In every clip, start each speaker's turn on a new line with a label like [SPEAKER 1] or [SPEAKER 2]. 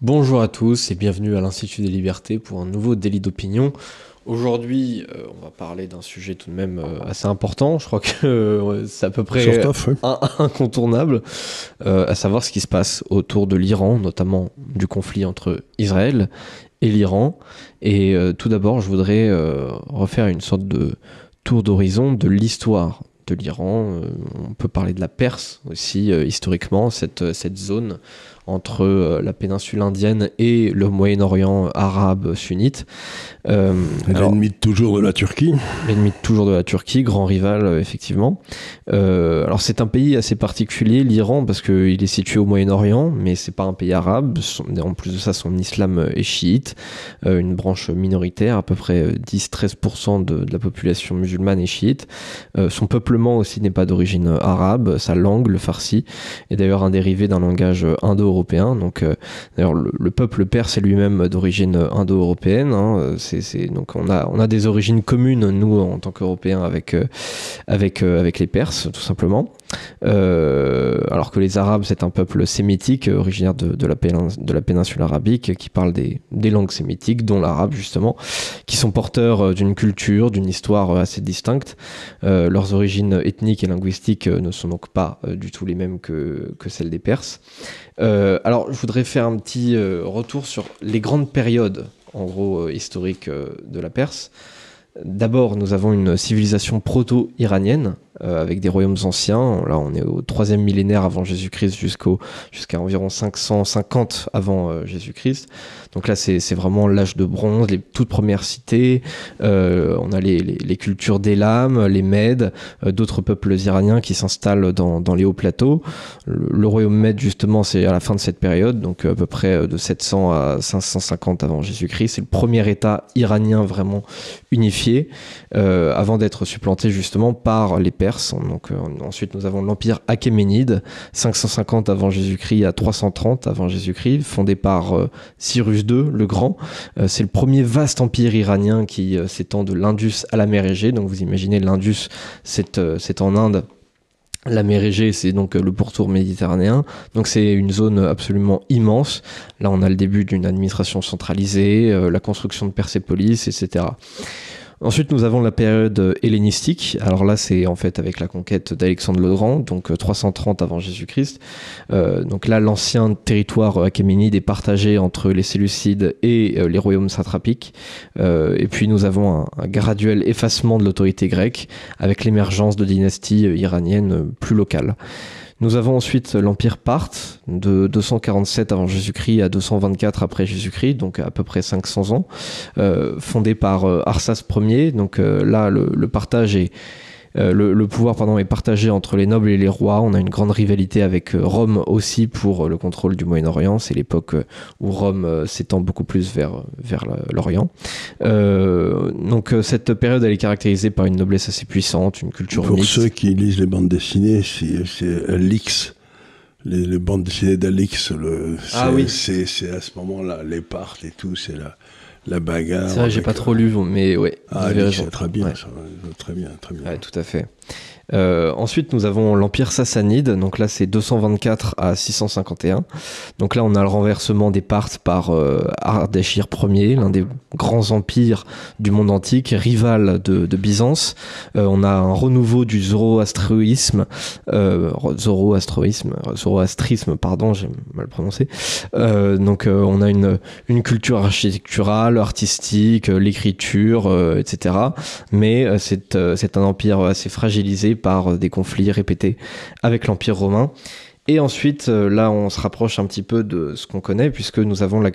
[SPEAKER 1] Bonjour à tous et bienvenue à l'Institut des Libertés pour un nouveau délit d'opinion. Aujourd'hui, on va parler d'un sujet tout de même assez important. Je crois que c'est à peu près
[SPEAKER 2] Surtoff, oui.
[SPEAKER 1] incontournable, à savoir ce qui se passe autour de l'Iran, notamment du conflit entre Israël et l'Iran. Et tout d'abord, je voudrais refaire une sorte de tour d'horizon de l'histoire de l'Iran. On peut parler de la Perse aussi, historiquement, cette zone entre la péninsule indienne et le Moyen-Orient arabe sunnite.
[SPEAKER 2] L'ennemi de toujours de la Turquie.
[SPEAKER 1] L'ennemi toujours de la Turquie, grand rival, effectivement. Alors c'est un pays assez particulier, l'Iran, parce qu'il est situé au Moyen-Orient, mais c'est pas un pays arabe. En plus de ça, son islam est chiite, une branche minoritaire, à peu près 10-13% de la population musulmane est chiite. Son peuplement aussi n'est pas d'origine arabe, sa langue, le farsi, est d'ailleurs un dérivé d'un langage indo-européen. Donc, d'ailleurs, le peuple perse est lui-même d'origine indo-européenne. Hein. Donc on a des origines communes, nous, en tant qu'Européens, avec les Perses, tout simplement. Alors que les Arabes, c'est un peuple sémitique, originaire de la péninsule arabique, qui parle des langues sémitiques, dont l'arabe, justement, qui sont porteurs d'une culture, d'une histoire assez distincte. Leurs origines ethniques et linguistiques ne sont donc pas du tout les mêmes que celles des Perses. Alors, je voudrais faire un petit retour sur les grandes périodes, en gros, historiques de la Perse. D'abord, nous avons une civilisation proto-iranienne, avec des royaumes anciens. Là, on est au 3e millénaire avant Jésus-Christ jusqu'à environ 550 avant Jésus-Christ. Donc là, c'est vraiment l'âge de bronze, les toutes premières cités. On a les cultures d'Élam, les Mèdes, d'autres peuples iraniens qui s'installent dans les hauts plateaux. Le royaume Mède, justement, c'est à la fin de cette période, donc à peu près de 700 à 550 avant Jésus-Christ. C'est le premier État iranien vraiment unifié, avant d'être supplanté justement par les Perses. Donc, ensuite, nous avons l'empire achéménide, 550 avant Jésus-Christ à 330 avant Jésus-Christ, fondé par Cyrus II le Grand. C'est le premier vaste empire iranien qui s'étend de l'Indus à la mer Égée. Donc vous imaginez, l'Indus, c'est en Inde. La mer Égée, c'est donc le pourtour méditerranéen. Donc c'est une zone absolument immense. Là, on a le début d'une administration centralisée, la construction de Persépolis, etc. Ensuite, nous avons la période hellénistique. Alors là, c'est en fait avec la conquête d'Alexandre le Grand, donc 330 avant Jésus-Christ. Donc là, l'ancien territoire achéménide est partagé entre les Séleucides et les royaumes satrapiques. Et puis nous avons un graduel effacement de l'autorité grecque avec l'émergence de dynasties iraniennes plus locales. Nous avons ensuite l'empire parthe de 247 avant Jésus-Christ à 224 après Jésus-Christ, donc à peu près 500 ans, fondé par Arsas Ier. Donc là, le partage est le pouvoir est partagé entre les nobles et les rois. On a une grande rivalité avec Rome aussi pour le contrôle du Moyen-Orient. C'est l'époque où Rome s'étend beaucoup plus vers l'Orient. Donc cette période, elle est caractérisée par une noblesse assez puissante, une culture
[SPEAKER 2] Pour
[SPEAKER 1] mixte.
[SPEAKER 2] ceux qui lisent les bandes dessinées, c'est Alix. Les bandes dessinées d'Alix,
[SPEAKER 1] Oui.
[SPEAKER 2] c'est à ce moment-là, les parts et tout, c'est la bagarre.
[SPEAKER 1] C'est vrai, j'ai pas trop lu, mais ouais.
[SPEAKER 2] Alix, c'est très bien,
[SPEAKER 1] ouais.
[SPEAKER 2] ça, très bien, très bien.
[SPEAKER 1] Ouais, tout à fait. Ensuite, nous avons l'Empire sassanide. Donc là, c'est 224 à 651. Donc là, on a le renversement des Parthes par Ardashir Ier, l'un des grands empires du monde antique, rival de Byzance. On a un renouveau du zoroastrisme, pardon, j'ai mal prononcé. Donc on a une culture architecturale, artistique, l'écriture, etc. Mais c'est un empire assez fragilisé par des conflits répétés avec l'Empire romain. Et ensuite, là, on se rapproche un petit peu de ce qu'on connaît, puisque nous avons la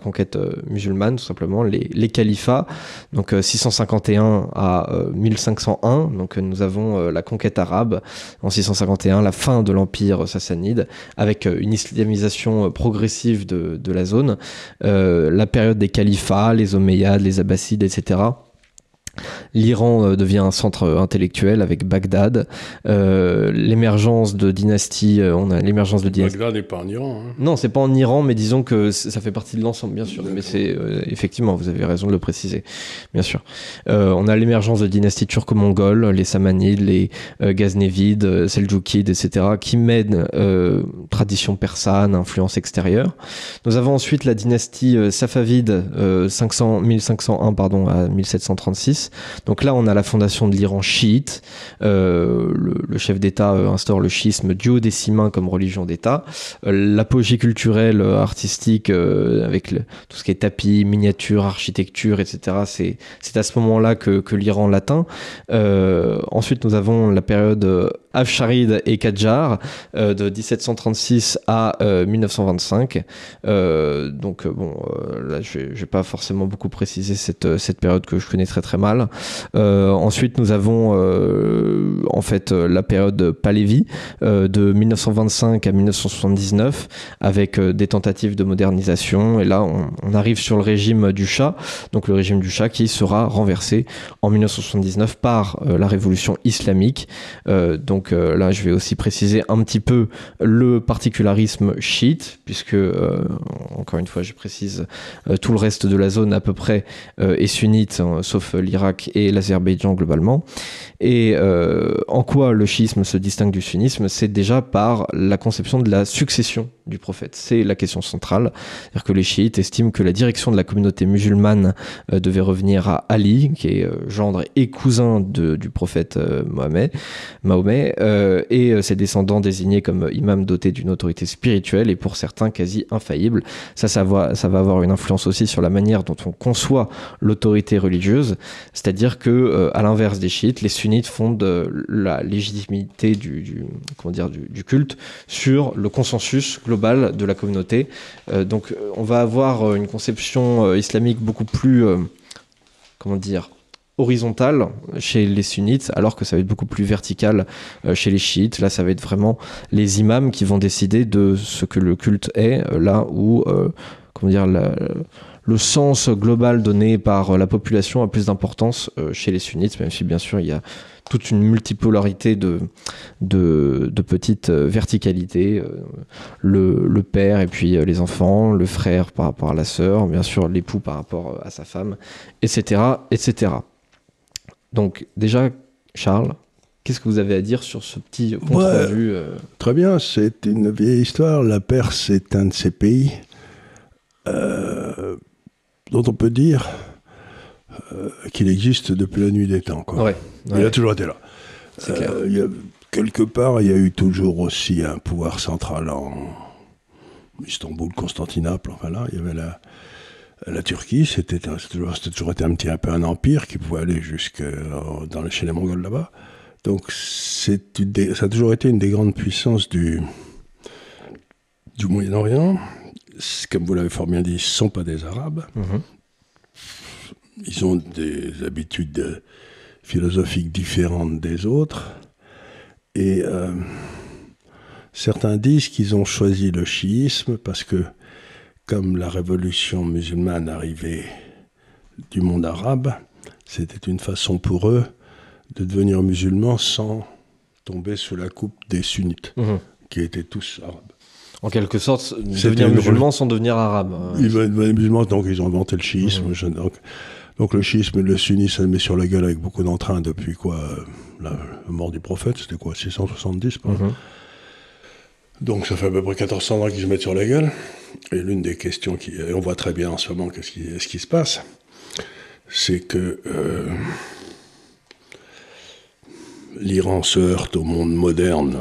[SPEAKER 1] conquête musulmane, tout simplement, les califats, donc 651 à 1501. Donc nous avons la conquête arabe en 651, la fin de l'empire sassanide, avec une islamisation progressive de la zone, la période des califats, les Omeyyades, les Abbassides, etc. l'Iran devient un centre intellectuel avec Bagdad, l'émergence de dynasties, on a l'émergence de dynasties.
[SPEAKER 2] Bagdad n'est pas en Iran. Hein.
[SPEAKER 1] Non, c'est pas en Iran, mais disons que ça fait partie de l'ensemble, bien sûr. Mais c'est effectivement, vous avez raison de le préciser, bien sûr. On a l'émergence de dynasties turco-mongoles, les Samanides, les Ghaznavides, Seljoukides, etc., qui mènent tradition persane, influence extérieure. Nous avons ensuite la dynastie Safavide, 1501 à 1736. Donc là, on a la fondation de l'Iran chiite. Le chef d'État instaure le chiisme duodécimain comme religion d'État. L'apogée culturelle, artistique, avec tout ce qui est tapis, miniature, architecture, etc. C'est à ce moment-là que l'Iran l'atteint. Ensuite, nous avons la période Afsharide et Kadjar de 1736 à 1925. Donc là, je vais pas forcément beaucoup préciser cette période que je connais très très mal. Ensuite, nous avons en fait la période Pahlavi de 1925 à 1979 avec des tentatives de modernisation. Et là, on arrive sur le régime du Shah, donc le régime du Shah qui sera renversé en 1979 par la révolution islamique. Donc là, je vais aussi préciser un petit peu le particularisme chiite, puisque, encore une fois, je précise, tout le reste de la zone à peu près est sunnite, hein, sauf l'Irak et l'Azerbaïdjan globalement. Et en quoi le chiisme se distingue du sunnisme? C'est déjà par la conception de la succession du prophète. C'est la question centrale. C'est-à-dire que les chiites estiment que la direction de la communauté musulmane devait revenir à Ali, qui est gendre et cousin du prophète Mahomet, et ses descendants désignés comme imams dotés d'une autorité spirituelle et pour certains quasi infaillible. Ça va avoir une influence aussi sur la manière dont on conçoit l'autorité religieuse. C'est-à-dire que, à l'inverse des chiites, les sunnites fondent la légitimité du culte sur le consensus global de la communauté. Donc on va avoir une conception islamique beaucoup plus horizontale chez les sunnites, alors que ça va être beaucoup plus vertical chez les chiites. Là, ça va être vraiment les imams qui vont décider de ce que le culte est, là où le sens global donné par la population a plus d'importance chez les sunnites, même si bien sûr il y a toute une multipolarité de petites verticalités, le père et puis les enfants, le frère par rapport à la sœur, bien sûr l'époux par rapport à sa femme, etc., etc. Donc déjà, Charles, qu'est-ce que vous avez à dire sur ce petit compte rendu
[SPEAKER 2] Très bien, c'est une vieille histoire. La Perse est un de ces pays dont on peut dire qu'il existe depuis la nuit des temps. Quoi.
[SPEAKER 1] Ouais.
[SPEAKER 2] Il a toujours été là.
[SPEAKER 1] C'est clair.
[SPEAKER 2] Quelque part, il y a eu toujours aussi un pouvoir central en Istanbul, Constantinople. Enfin là, il y avait la Turquie. C'était toujours été un peu un empire qui pouvait aller jusque chez les Mongols là-bas. Donc ça a toujours été une des grandes puissances du Moyen-Orient. Comme vous l'avez fort bien dit, ce ne sont pas des Arabes. Mm-hmm. Ils ont des habitudes philosophiques différentes des autres. Et certains disent qu'ils ont choisi le chiisme parce que, comme la révolution musulmane arrivait du monde arabe, c'était une façon pour eux de devenir musulmans sans tomber sous la coupe des sunnites, qui étaient tous arabes.
[SPEAKER 1] En quelque sorte, devenir musulman sans devenir arabe.
[SPEAKER 2] Ils devenaient musulmans, donc ils ont inventé le chiisme. Donc le chiisme et le sunnisme, ça le met sur la gueule avec beaucoup d'entrain depuis la mort du prophète, c'était 670 Donc ça fait à peu près 1400 ans qu'ils se mettent sur la gueule. Et l'une des questions, et on voit très bien en ce moment ce qui se passe, c'est que l'Iran se heurte au monde moderne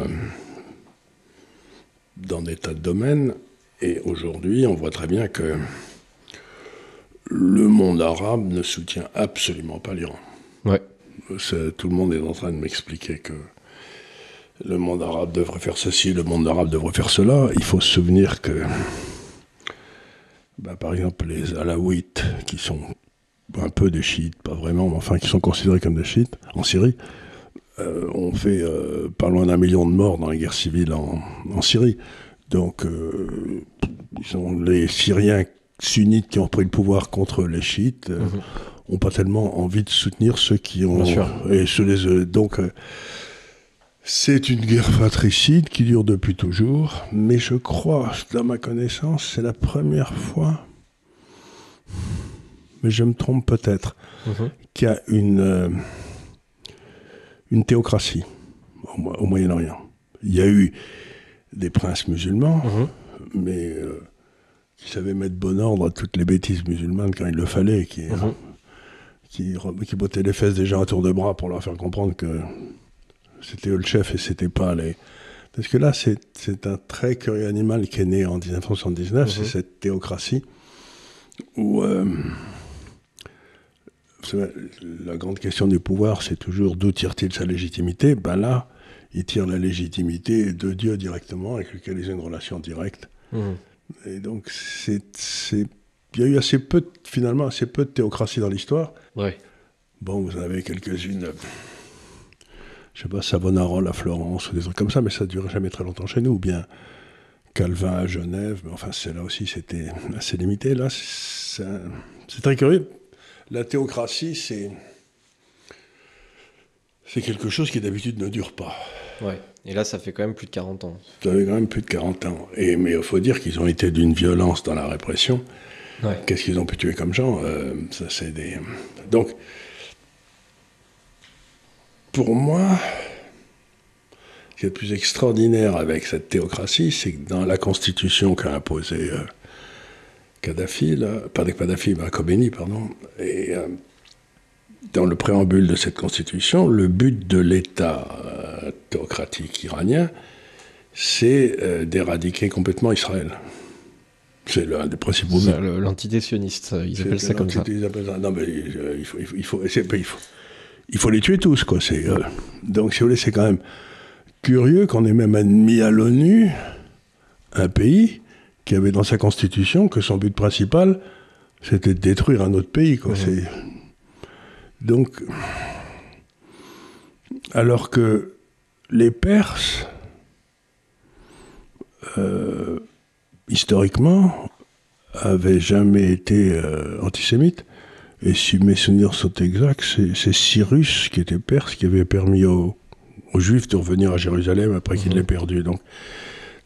[SPEAKER 2] dans des tas de domaines, et aujourd'hui on voit très bien que le monde arabe ne soutient absolument pas l'Iran.
[SPEAKER 1] Ouais.
[SPEAKER 2] Tout le monde est en train de m'expliquer que le monde arabe devrait faire ceci, le monde arabe devrait faire cela. Il faut se souvenir que, par exemple, les Alaouites, qui sont un peu des chiites, pas vraiment, mais enfin qui sont considérés comme des chiites en Syrie, ont fait pas loin d'1 million de morts dans la guerre civile en Syrie. Donc, ils sont les Syriens sunnites qui ont pris le pouvoir contre les chiites. n'ont pas tellement envie de soutenir ceux qui ont...
[SPEAKER 1] Bien sûr.
[SPEAKER 2] Et donc, c'est une guerre fratricide qui dure depuis toujours, mais je crois, dans ma connaissance, c'est la première fois, mais je me trompe peut-être, qu'il y a une théocratie au Moyen-Orient. Il y a eu des princes musulmans, mais qui savaient mettre bon ordre à toutes les bêtises musulmanes quand il le fallait, qui bottaient les fesses des gens à tour de bras pour leur faire comprendre que c'était eux le chef et c'était pas les... Parce que là, c'est un très curieux animal qui est né en 1979, c'est cette théocratie où... la grande question du pouvoir, c'est toujours d'où tire-t-il sa légitimité. Ben là, il tire la légitimité de Dieu directement, avec lequel ils ont une relation directe. Et donc, il y a eu finalement assez peu de théocratie dans l'histoire.
[SPEAKER 1] Ouais.
[SPEAKER 2] Bon, vous en avez quelques-unes, je sais pas, Savonarola à Florence, ou des trucs comme ça, mais ça ne durait jamais très longtemps chez nous. Ou bien Calvin à Genève, mais enfin, là aussi, c'était assez limité. Là, c'est très curieux. La théocratie, c'est quelque chose qui d'habitude ne dure pas.
[SPEAKER 1] Ouais. Et là, ça fait quand même plus de 40 ans.
[SPEAKER 2] Ça fait quand même plus de 40 ans. Mais il faut dire qu'ils ont été d'une violence dans la répression.
[SPEAKER 1] Ouais.
[SPEAKER 2] Qu'est-ce qu'ils ont pu tuer comme gens Donc, pour moi, ce qui est le plus extraordinaire avec cette théocratie, c'est que dans la constitution qu'a imposée Khomeini, et dans le préambule de cette constitution, le but de l'État théocratique iranien, c'est d'éradiquer complètement Israël. C'est l'un des principaux buts.
[SPEAKER 1] L'entité sioniste, ils appellent ça comme ça.
[SPEAKER 2] Non, mais il faut les tuer tous, quoi. Donc, si vous voulez, c'est quand même curieux qu'on ait même admis à l'ONU un pays qui avait dans sa constitution que son but principal, c'était de détruire un autre pays, quoi. Donc, alors que les Perses, historiquement, avaient jamais été antisémites, et si mes souvenirs sont exacts, c'est Cyrus, qui était perse, qui avait permis aux Juifs de revenir à Jérusalem après qu'il l'ait perdu.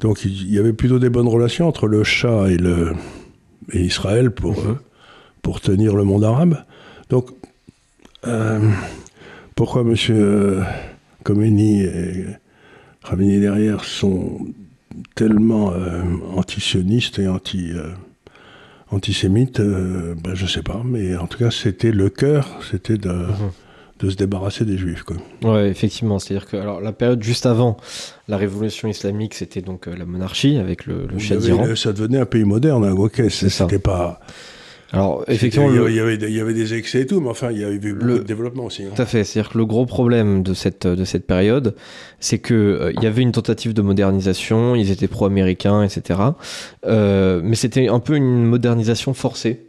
[SPEAKER 2] Donc il y avait plutôt des bonnes relations entre le Shah et Israël pour tenir le monde arabe. Donc, pourquoi M. Khomeini et Khamenei derrière sont tellement anti-sionistes et antisémites, je ne sais pas, mais en tout cas, c'était le cœur, c'était de se débarrasser des Juifs, quoi.
[SPEAKER 1] Ouais, effectivement. C'est-à-dire que la période juste avant la révolution islamique, c'était donc la monarchie avec le Shah d'Iran.
[SPEAKER 2] Ça devenait un pays moderne, hein, ok, c'était pas...
[SPEAKER 1] Alors, effectivement,
[SPEAKER 2] il y avait des excès et tout, mais enfin, il y avait eu beaucoup de développement aussi.
[SPEAKER 1] Tout à fait. C'est-à-dire que le gros problème de cette période, c'est que il y avait une tentative de modernisation, ils étaient pro-américains, etc. Mais c'était un peu une modernisation forcée.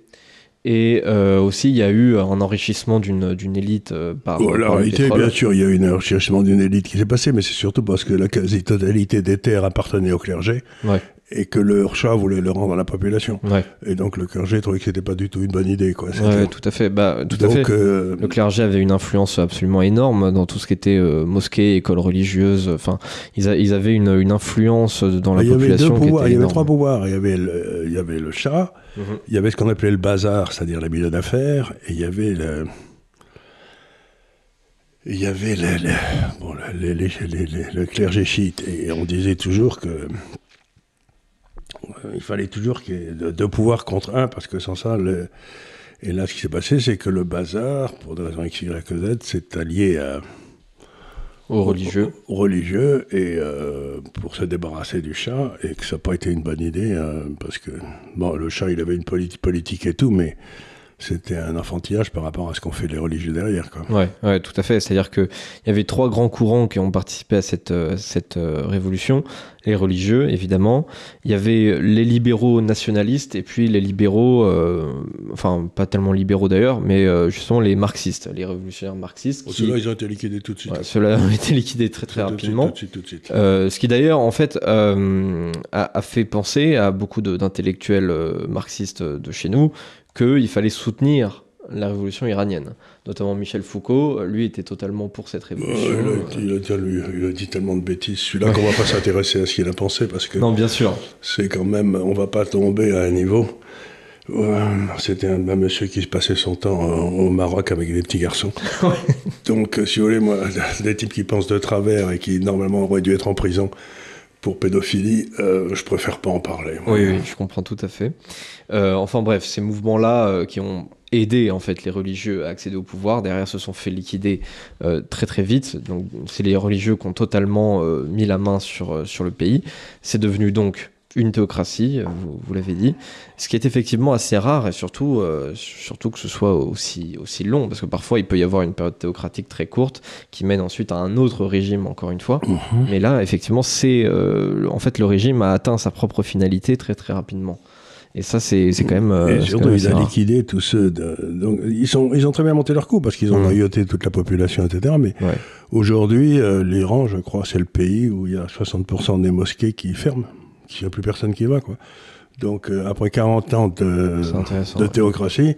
[SPEAKER 1] Et aussi, il y a eu un enrichissement d'une élite par
[SPEAKER 2] la réalité, bien sûr, il y a eu un enrichissement d'une élite qui s'est passé, mais c'est surtout parce que la quasi-totalité des terres appartenaient au clergé. Ouais. Et que le Shah voulait le rendre à la population. Ouais. Et donc le clergé trouvait que c'était pas du tout une bonne idée, quoi.
[SPEAKER 1] Ouais, tout à fait. Tout à fait. Le clergé avait une influence absolument énorme dans tout ce qui était mosquée, école religieuse. Enfin, ils avaient une influence dans la population.
[SPEAKER 2] Il y avait trois pouvoirs. Il y avait le Shah, il y avait ce qu'on appelait le bazar, c'est-à-dire les milieux d'affaires, et il y avait le clergé chiite. Et on disait toujours que il fallait toujours qu'il y ait deux pouvoirs contre un, parce que sans ça, et là, ce qui s'est passé, c'est que le bazar, pour des raisons X, Y, Z, s'est allié
[SPEAKER 1] aux religieux,
[SPEAKER 2] et pour se débarrasser du Shah, et que ça n'a pas été une bonne idée, parce que, bon, le Shah, il avait une politique et tout, mais c'était un enfantillage par rapport à ce qu'ont fait les religieux derrière, quoi.
[SPEAKER 1] Ouais, tout à fait. C'est-à-dire qu'il y avait trois grands courants qui ont participé à cette révolution. Les religieux, évidemment. Il y avait les libéraux nationalistes et puis les libéraux, enfin, pas tellement libéraux d'ailleurs, mais justement les marxistes, les révolutionnaires marxistes.
[SPEAKER 2] Ceux-là, ils ont été liquidés tout de suite.
[SPEAKER 1] Ouais, ceux-là ont été liquidés très rapidement.
[SPEAKER 2] Tout de suite.
[SPEAKER 1] Ce qui d'ailleurs, en fait, a fait penser à beaucoup d'intellectuels marxistes de chez nous qu'il fallait soutenir la révolution iranienne. Notamment Michel Foucault, lui était totalement pour cette révolution.
[SPEAKER 2] Il a dit tellement de bêtises. Celui-là qu'on va pas s'intéresser à ce qu'il a pensé parce que
[SPEAKER 1] non, bien sûr.
[SPEAKER 2] C'est quand même, on va pas tomber à un niveau. C'était un monsieur qui se passait son temps au Maroc avec des petits garçons. Donc, si vous voulez, moi, des types qui pensent de travers et qui normalement auraient dû être en prison pour pédophilie, je préfère pas en parler.
[SPEAKER 1] Oui, je comprends tout à fait. Enfin bref, ces mouvements-là qui ont aidé en fait les religieux à accéder au pouvoir, derrière se sont fait liquider très très vite. Donc c'est les religieux qui ont totalement mis la main sur le pays. C'est devenu donc une théocratie, vous l'avez dit, ce qui est effectivement assez rare et surtout que ce soit aussi long, parce que parfois il peut y avoir une période théocratique très courte qui mène ensuite à un autre régime, encore une fois. Mais là, effectivement, en fait, le régime a atteint sa propre finalité très très rapidement. Et ça, c'est quand même.
[SPEAKER 2] Et surtout, il a liquidé tous ceux. Donc, ils ont très bien monté leur coup parce qu'ils ont noyauté toute la population, etc. Mais aujourd'hui, l'Iran, je crois, c'est le pays où il y a 60% des mosquées qui ferment. Il n'y a plus personne qui va, quoi. Donc, après 40 ans de théocratie,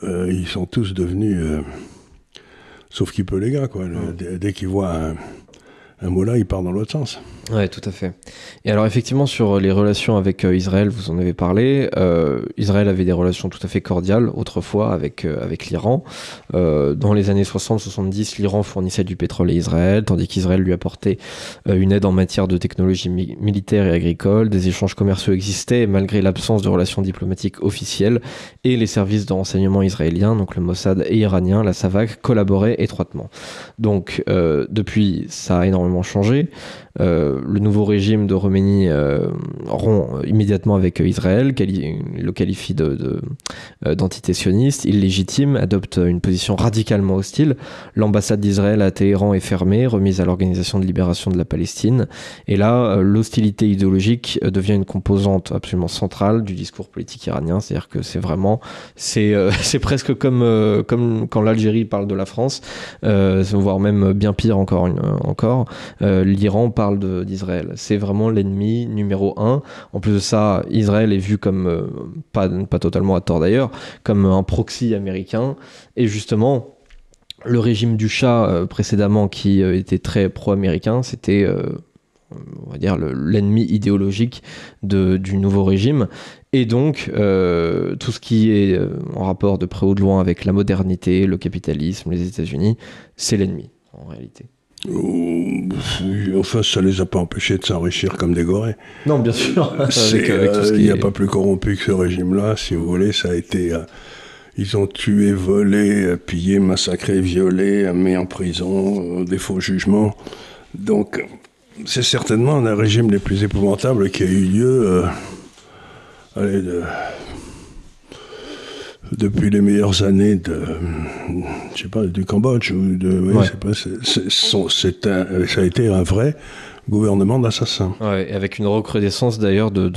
[SPEAKER 2] ils sont tous devenus... sauf qu'il peut, les gars, quoi. Dès qu'ils voient un mot là, il part dans l'autre sens.
[SPEAKER 1] Ouais, tout à fait. Et alors effectivement, sur les relations avec Israël, vous en avez parlé. Israël avait des relations tout à fait cordiales autrefois avec l'Iran. Dans les années 60-70, l'Iran fournissait du pétrole à Israël, tandis qu'Israël lui apportait une aide en matière de technologie militaire et agricole. Des échanges commerciaux existaient malgré l'absence de relations diplomatiques officielles, et les services de renseignement israéliens, donc le Mossad et iranien, la SAVAK, collaboraient étroitement. Donc depuis, ça a énormément changé. Le nouveau régime de Khomeini rompt immédiatement avec Israël, le qualifie d'entité sioniste, illégitime, adopte une position radicalement hostile. L'ambassade d'Israël à Téhéran est fermée, remise à l'Organisation de libération de la Palestine. Et là, l'hostilité idéologique devient une composante absolument centrale du discours politique iranien. C'est-à-dire que c'est presque comme quand l'Algérie parle de la France, voire même bien pire encore. L'Iran parle d'Israël. C'est vraiment l'ennemi numéro 1. En plus de ça, Israël est vu comme, pas totalement à tort d'ailleurs, comme un proxy américain. Et justement, le régime du Shah précédemment, qui était très pro-américain, c'était, on va dire, l'ennemi idéologique du nouveau régime. Et donc, tout ce qui est en rapport de près ou de loin avec la modernité, le capitalisme, les États-Unis, c'est l'ennemi, en réalité.
[SPEAKER 2] Enfin, ça les a pas empêchés de s'enrichir comme des gorées.
[SPEAKER 1] Non, bien sûr.
[SPEAKER 2] Il n'y a pas plus corrompu que ce régime-là, si vous voulez. Ça a été... ils ont tué, volé, pillé, massacré, violé, mis en prison, des faux jugements. Donc, c'est certainement un des régimes les plus épouvantables qui a eu lieu depuis les meilleures années du Cambodge ça a été un vrai gouvernement d'assassins.
[SPEAKER 1] Ouais, avec une recrudescence d'ailleurs de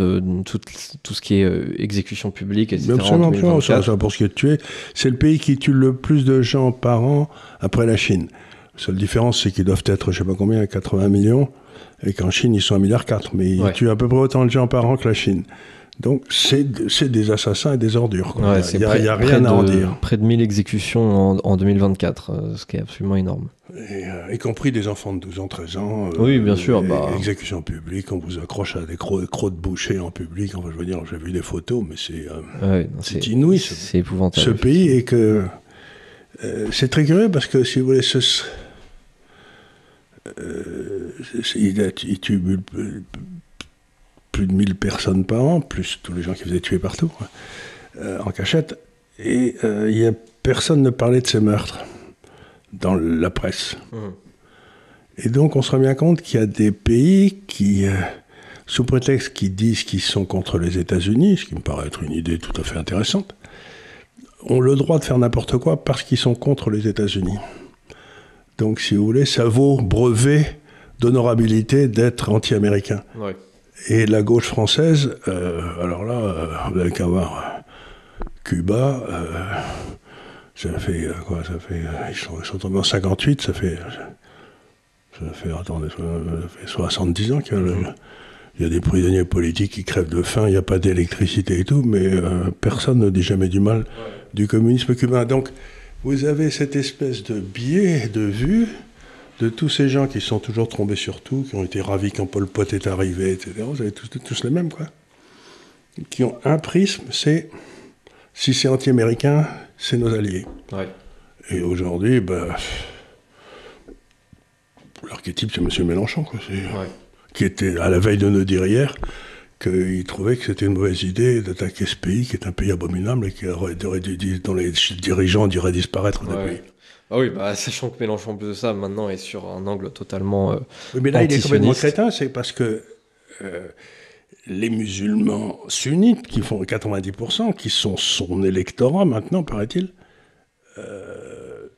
[SPEAKER 1] tout ce qui est exécution publique, etc.
[SPEAKER 2] Absolument, ça pour ce qui est de tuer. C'est le pays qui tue le plus de gens par an après la Chine. La seule différence, c'est qu'ils doivent être, je sais pas combien, 80 millions, et qu'en Chine, ils sont 1,4 milliard, mais ils tuent à peu près autant de gens par an que la Chine. Donc, c'est des assassins et des ordures.
[SPEAKER 1] Ouais,
[SPEAKER 2] il n'y a rien à en dire.
[SPEAKER 1] Près de 1000 exécutions en 2024, ce qui est absolument énorme.
[SPEAKER 2] Y compris des enfants de 12 ans, 13 ans.
[SPEAKER 1] Oui, bien sûr.
[SPEAKER 2] Exécution publique, on vous accroche à des crocs de boucher en public. Enfin, je veux dire, j'ai vu des photos, mais c'est inouï.
[SPEAKER 1] C'est épouvantable.
[SPEAKER 2] Ce pays, et que... c'est très curieux parce que, si vous voulez, il tue plus de 1000 personnes par an, plus tous les gens qui faisaient tuer partout, en cachette. Et personne ne parlait de ces meurtres dans la presse. Et donc, on se rend bien compte qu'il y a des pays qui, sous prétexte qu'ils disent qu'ils sont contre les États-Unis, ce qui me paraît être une idée tout à fait intéressante, ont le droit de faire n'importe quoi parce qu'ils sont contre les États-Unis. Donc, si vous voulez, ça vaut brevet d'honorabilité d'être anti-américain. Ouais. Et la gauche française, alors là, vous n'avez qu'à voir Cuba, ça fait quoi? Ça fait, ils sont tombés en 58, ça fait 70 ans qu'il y a des prisonniers politiques qui crèvent de faim, il n'y a pas d'électricité et tout, mais personne ne dit jamais du mal du communisme cubain. Donc, vous avez cette espèce de biais de vue de tous ces gens qui sont toujours tombés sur tout, qui ont été ravis quand Pol Pot est arrivé, etc. Vous avez tous les mêmes, quoi. Qui ont un prisme, c'est si c'est anti-américain, c'est nos alliés.
[SPEAKER 1] Ouais.
[SPEAKER 2] Et aujourd'hui, l'archétype, c'est M. Mélenchon, quoi. Qui était à la veille de nous dire hier qu'il trouvait que c'était une mauvaise idée d'attaquer ce pays, qui est un pays abominable et dont les dirigeants duraient disparaître depuis.
[SPEAKER 1] Ah oui, sachant que Mélenchon, en plus de ça, maintenant est sur un angle totalement
[SPEAKER 2] oui, mais là, il est complètement crétin, c'est parce que les musulmans sunnites, qui font 90%, qui sont son électorat maintenant, paraît-il, eux,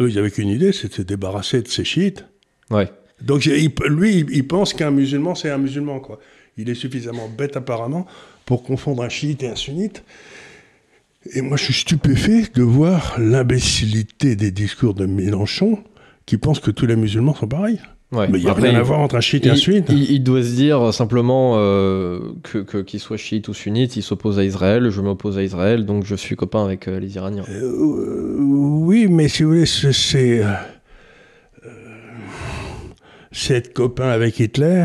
[SPEAKER 2] ils n'avaient qu'une idée, c'est de se débarrasser de ces chiites.
[SPEAKER 1] Ouais.
[SPEAKER 2] Donc lui, il pense qu'un musulman, c'est un musulman, quoi. Il est suffisamment bête, apparemment, pour confondre un chiite et un sunnite. Et moi, je suis stupéfait de voir l'imbécilité des discours de Mélenchon, qui pense que tous les musulmans sont pareils.
[SPEAKER 1] Ouais.
[SPEAKER 2] Mais il n'y a rien à voir entre un chiite et un sunnite.
[SPEAKER 1] Il doit se dire simplement qu'il soit chiite ou sunnite, il s'oppose à Israël, je m'oppose à Israël, donc je suis copain avec les Iraniens.
[SPEAKER 2] Oui, mais si vous voulez, c'est être copain avec Hitler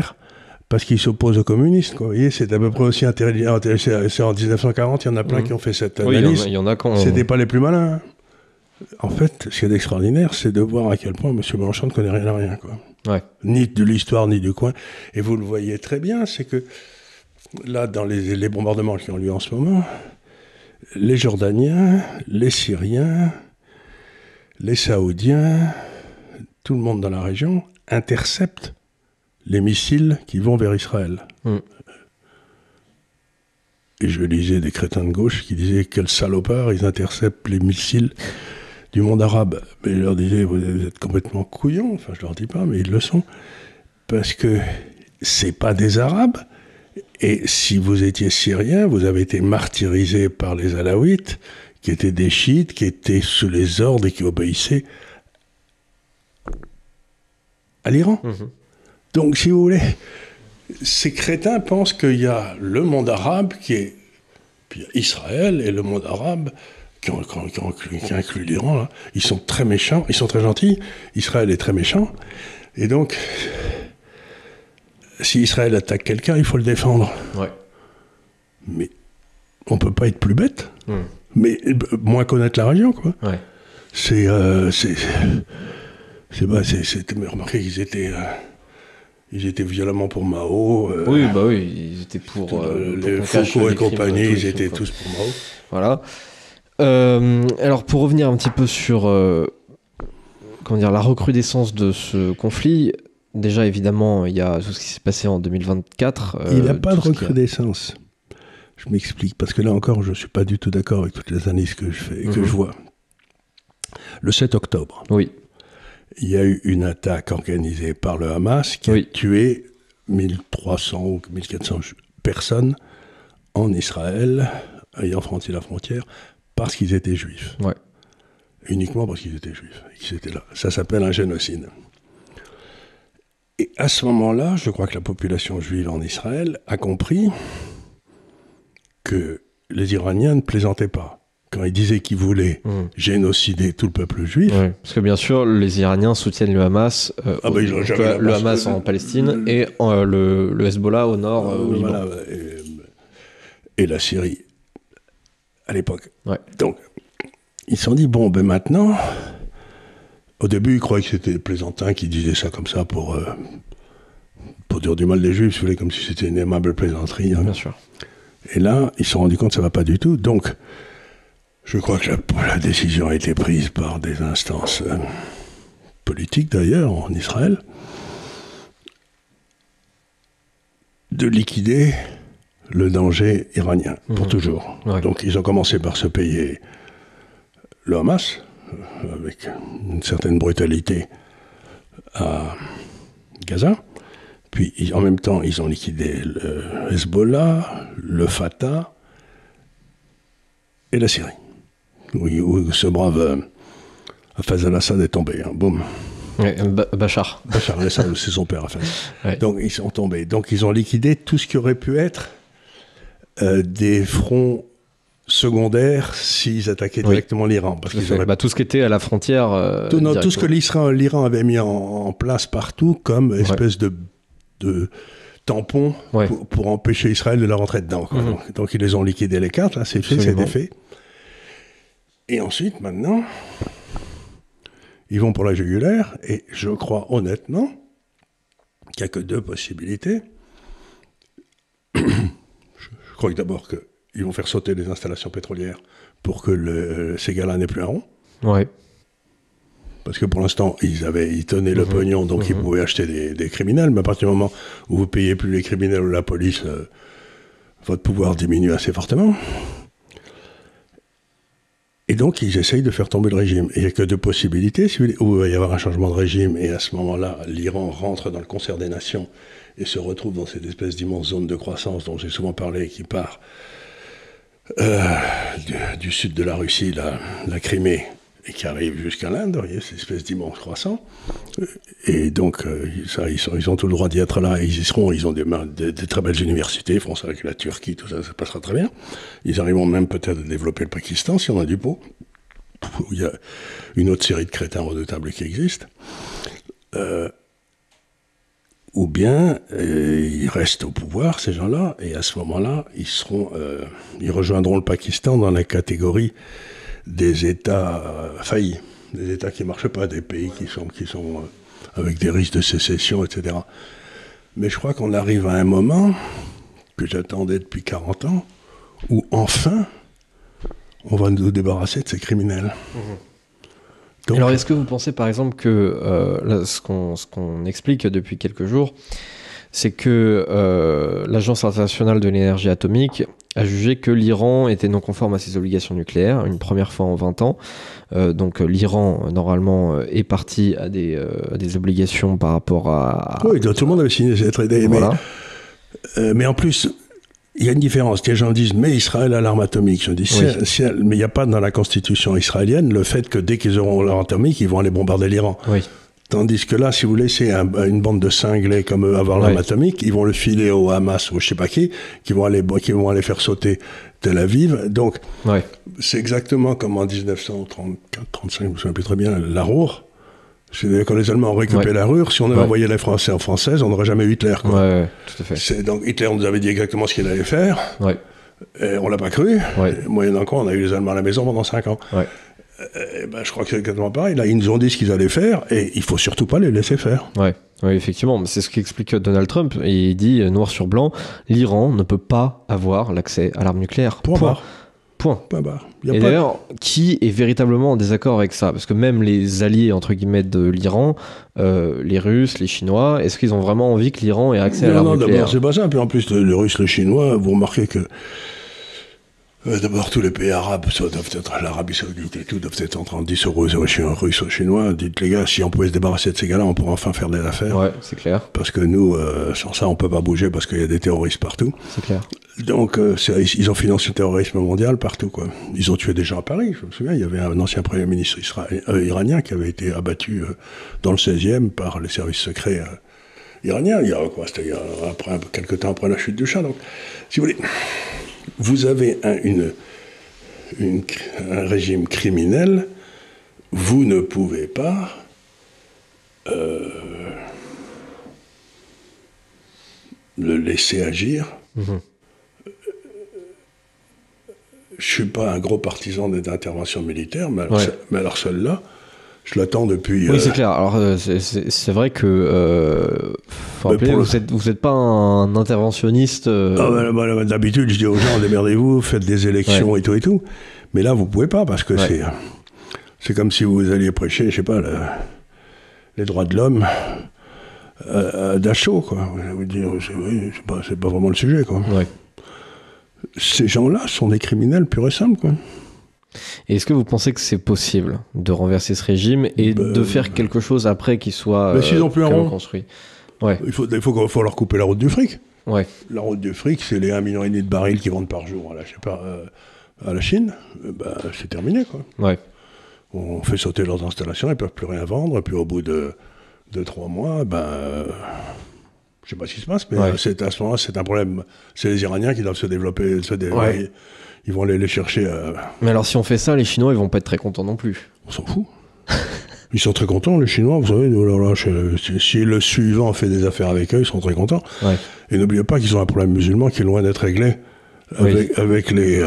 [SPEAKER 2] parce qu'il s'oppose aux communistes, quoi. Vous voyez, c'est à peu près aussi intéressant. C'est en 1940, il y en a plein qui ont fait cette analyse.
[SPEAKER 1] Oui, il y en a quand...
[SPEAKER 2] C'était pas les plus malins. En fait, ce qui est extraordinaire, c'est de voir à quel point M. Mélenchon ne connaît rien à rien, quoi.
[SPEAKER 1] Ouais.
[SPEAKER 2] Ni de l'histoire, ni du coin. Et vous le voyez très bien, c'est que là, dans les bombardements qui ont lieu en ce moment, les Jordaniens, les Syriens, les Saoudiens, tout le monde dans la région intercepte les missiles qui vont vers Israël. Et je lisais des crétins de gauche qui disaient quels salopards, ils interceptent les missiles du monde arabe. Mais je leur disais, vous êtes complètement couillons, enfin je leur dis pas, mais ils le sont, parce que c'est pas des Arabes, et si vous étiez Syrien, vous avez été martyrisé par les Alaouites, qui étaient des chiites, qui étaient sous les ordres et qui obéissaient à l'Iran. Donc, si vous voulez, ces crétins pensent qu'il y a le monde arabe qui est... Puis il y a Israël et le monde arabe qui inclut l'Iran. Là. Ils sont très méchants, ils sont très gentils. Israël est très méchant. Et donc, si Israël attaque quelqu'un, il faut le défendre.
[SPEAKER 1] Ouais.
[SPEAKER 2] Mais on ne peut pas être plus bête. Mais moins connaître la région, quoi.
[SPEAKER 1] Ouais.
[SPEAKER 2] Mais remarquez qu'ils étaient... Ils étaient violemment pour Mao.
[SPEAKER 1] Oui, ils étaient pour
[SPEAKER 2] les Foucault et compagnie, ils étaient tous pour Mao.
[SPEAKER 1] Voilà. Alors, pour revenir un petit peu sur la recrudescence de ce conflit, déjà, évidemment, il y a tout ce qui s'est passé en 2024.
[SPEAKER 2] Il n'y a pas de recrudescence. Je m'explique, parce que là encore, je ne suis pas du tout d'accord avec toutes les analyses que je fais et que je vois. Le 7 octobre.
[SPEAKER 1] Oui.
[SPEAKER 2] Il y a eu une attaque organisée par le Hamas qui a tué 1300 ou 1400 personnes en Israël, ayant franchi la frontière, parce qu'ils étaient juifs.
[SPEAKER 1] Ouais.
[SPEAKER 2] Uniquement parce qu'ils étaient juifs et qu'ils étaient là. Ça s'appelle un génocide. Et à ce moment-là, je crois que la population juive en Israël a compris que les Iraniens ne plaisantaient pas. Quand ils disaient qu'ils voulaient génocider tout le peuple juif.
[SPEAKER 1] Oui, parce que bien sûr, les Iraniens soutiennent le Hamas, le Hamas en Palestine et le Hezbollah au nord, au Liban.
[SPEAKER 2] Voilà, et la Syrie, à l'époque.
[SPEAKER 1] Ouais.
[SPEAKER 2] Donc, ils se sont dit, maintenant, au début, ils croyaient que c'était des plaisantins qui disaient ça comme ça pour dire du mal des Juifs, si vous voulez, comme si c'était une aimable plaisanterie. Hein.
[SPEAKER 1] Bien sûr.
[SPEAKER 2] Et là, ils se sont rendus compte que ça ne va pas du tout. Donc, je crois que la décision a été prise par des instances politiques, d'ailleurs, en Israël, de liquider le danger iranien, pour toujours. Ouais. Donc, ils ont commencé par se payer le Hamas, avec une certaine brutalité, à Gaza. Puis, en même temps, ils ont liquidé le Hezbollah, le Fatah et la Syrie. Où ce brave Hafez al-Assad est tombé. Hein. Boum.
[SPEAKER 1] Ouais, Bachar.
[SPEAKER 2] Bachar al-Assad, c'est son père, Hafez. Ouais. Donc, ils sont tombés. Donc, ils ont liquidé tout ce qui aurait pu être des fronts secondaire s'ils attaquaient directement l'Iran. Parce qu'ils auraient...
[SPEAKER 1] tout ce qui était à la frontière.
[SPEAKER 2] Tout ce que l'Iran avait mis en place partout comme espèce de tampon pour empêcher Israël de la rentrer dedans. Donc ils les ont liquidés les quatre, là, c'est fait, c'est fait. Et ensuite, maintenant, ils vont pour la jugulaire, et je crois honnêtement qu'il n'y a que deux possibilités. Je crois que d'abord qu'ils vont faire sauter les installations pétrolières pour que ces gars-là n'aient plus un rond.
[SPEAKER 1] Ouais.
[SPEAKER 2] Parce que pour l'instant, ils tenaient le pognon, donc ils pouvaient acheter des criminels, mais à partir du moment où vous payez plus les criminels ou la police, votre pouvoir diminue assez fortement. Et donc, ils essayent de faire tomber le régime. Et il n'y a que deux possibilités, où il va y avoir un changement de régime, et à ce moment-là, l'Iran rentre dans le concert des nations et se retrouve dans cette espèce d'immense zone de croissance dont j'ai souvent parlé, qui part du sud de la Russie, la Crimée, et qui arrive jusqu'à l'Inde, vous voyez, cette espèce d'immense croissant. Et donc, ils ont tout le droit d'y être là, et ils y seront, ils ont des très belles universités, ils feront ça avec la Turquie, tout ça, ça passera très bien. Ils arriveront même peut-être à développer le Pakistan, si on a du pot, où il y a une autre série de crétins redoutables qui existent. Ou bien, ils restent au pouvoir, ces gens-là, et à ce moment-là, ils rejoindront le Pakistan dans la catégorie des États faillis, des États qui ne marchent pas, des pays qui sont avec des risques de sécession, etc. Mais je crois qu'on arrive à un moment que j'attendais depuis 40 ans, où enfin, on va nous débarrasser de ces criminels. Donc,
[SPEAKER 1] alors, est-ce que vous pensez, par exemple, que là, ce qu'on explique depuis quelques jours, c'est que l'Agence internationale de l'énergie atomique a jugé que l'Iran était non conforme à ses obligations nucléaires, une première fois en 20 ans. Donc l'Iran, normalement, est parti à des obligations par rapport à...
[SPEAKER 2] Oui, tout le monde avait signé cette idée. Voilà. Mais en plus, il y a une différence. Les gens disent, mais Israël a l'arme atomique. Je dis, mais il n'y a pas dans la constitution israélienne le fait que dès qu'ils auront l'arme atomique, ils vont aller bombarder l'Iran.
[SPEAKER 1] Oui.
[SPEAKER 2] Tandis que là, si vous laissez une bande de cinglés comme eux avoir l'arme atomique, ils vont le filer au Hamas ou je sais pas qui vont aller faire sauter Tel Aviv. Donc, c'est exactement comme en 1934-35, je me souviens plus très bien, la Ruhr. C'est-à-dire quand les Allemands ont récupéré la Ruhr, si on avait envoyé les Français en française, on n'aurait jamais eu Hitler. Quoi.
[SPEAKER 1] Ouais, tout à fait.
[SPEAKER 2] Donc Hitler nous avait dit exactement ce qu'il allait faire. Et on l'a pas cru. Moyennant quoi, on a eu les Allemands à la maison pendant 5 ans. Je crois que c'est exactement pareil. Là, ils nous ont dit ce qu'ils allaient faire et il faut surtout pas les laisser faire.
[SPEAKER 1] Oui, effectivement. C'est ce qu'explique Donald Trump. Et il dit, noir sur blanc, l'Iran ne peut pas avoir l'accès à l'arme nucléaire. Point. Et d'ailleurs, qui est véritablement en désaccord avec ça? Parce que même les alliés, entre guillemets, de l'Iran, les Russes, les Chinois, est-ce qu'ils ont vraiment envie que l'Iran ait accès à l'arme nucléaire?
[SPEAKER 2] Non, d'abord, c'est pas ça. Puis en plus, les Russes, les Chinois, vous remarquez que d'abord, tous les pays arabes, doivent être, l'Arabie Saoudite et tout, doivent être en train de dire aux Russes, aux Chinois, dites les gars, si on pouvait se débarrasser de ces gars-là, on pourrait enfin faire des affaires.
[SPEAKER 1] Ouais, c'est clair.
[SPEAKER 2] Parce que nous, sans ça, on peut pas bouger parce qu'il y a des terroristes partout.
[SPEAKER 1] C'est clair.
[SPEAKER 2] Donc, ils ont financé le terrorisme mondial partout, quoi. Ils ont tué des gens à Paris, je me souviens, il y avait un ancien premier ministre iranien qui avait été abattu dans le 16e par les services secrets iraniens. C'était quelques temps après la chute du Shah. Donc, si vous voulez... Vous avez un régime criminel, vous ne pouvez pas le laisser agir. Je ne suis pas un gros partisan d'intervention militaire, mais alors celle-là, je l'attends depuis...
[SPEAKER 1] Oui, c'est clair. Alors, c'est vrai que... vous n'êtes pas un interventionniste...
[SPEAKER 2] D'habitude, je dis aux gens, démerdez-vous, faites des élections et tout. Mais là, vous ne pouvez pas, parce que c'est comme si vous alliez prêcher, je sais pas, les droits de l'homme à Dachau, quoi. Vous dire, c'est pas vraiment le sujet, quoi. Ces gens-là sont des criminels purs et simples, quoi.
[SPEAKER 1] Et est-ce que vous pensez que c'est possible de renverser ce régime et de faire quelque chose après qui soit
[SPEAKER 2] s'ils ont plus un rond
[SPEAKER 1] construit?
[SPEAKER 2] Il faut leur couper la route du fric.
[SPEAKER 1] La
[SPEAKER 2] route du fric, c'est les 1,5 million de barils qu'ils vendent par jour à la Chine. C'est terminé, quoi. On fait sauter leurs installations, ils ne peuvent plus rien vendre, et puis au bout de 3 mois, Je sais pas ce qui se passe, mais
[SPEAKER 1] Ouais.
[SPEAKER 2] à ce moment-là, c'est un problème. C'est les Iraniens qui doivent se développer,
[SPEAKER 1] Ouais.
[SPEAKER 2] ils vont aller les chercher.
[SPEAKER 1] Mais alors, si on fait ça, les Chinois, ils vont pas être très contents non plus.
[SPEAKER 2] On s'en fout. Ils sont très contents, les Chinois. Vous savez, oh là là, si le suivant fait des affaires avec eux, ils sont très contents.
[SPEAKER 1] Ouais.
[SPEAKER 2] Et n'oubliez pas qu'ils ont un problème musulman qui est loin d'être réglé avec les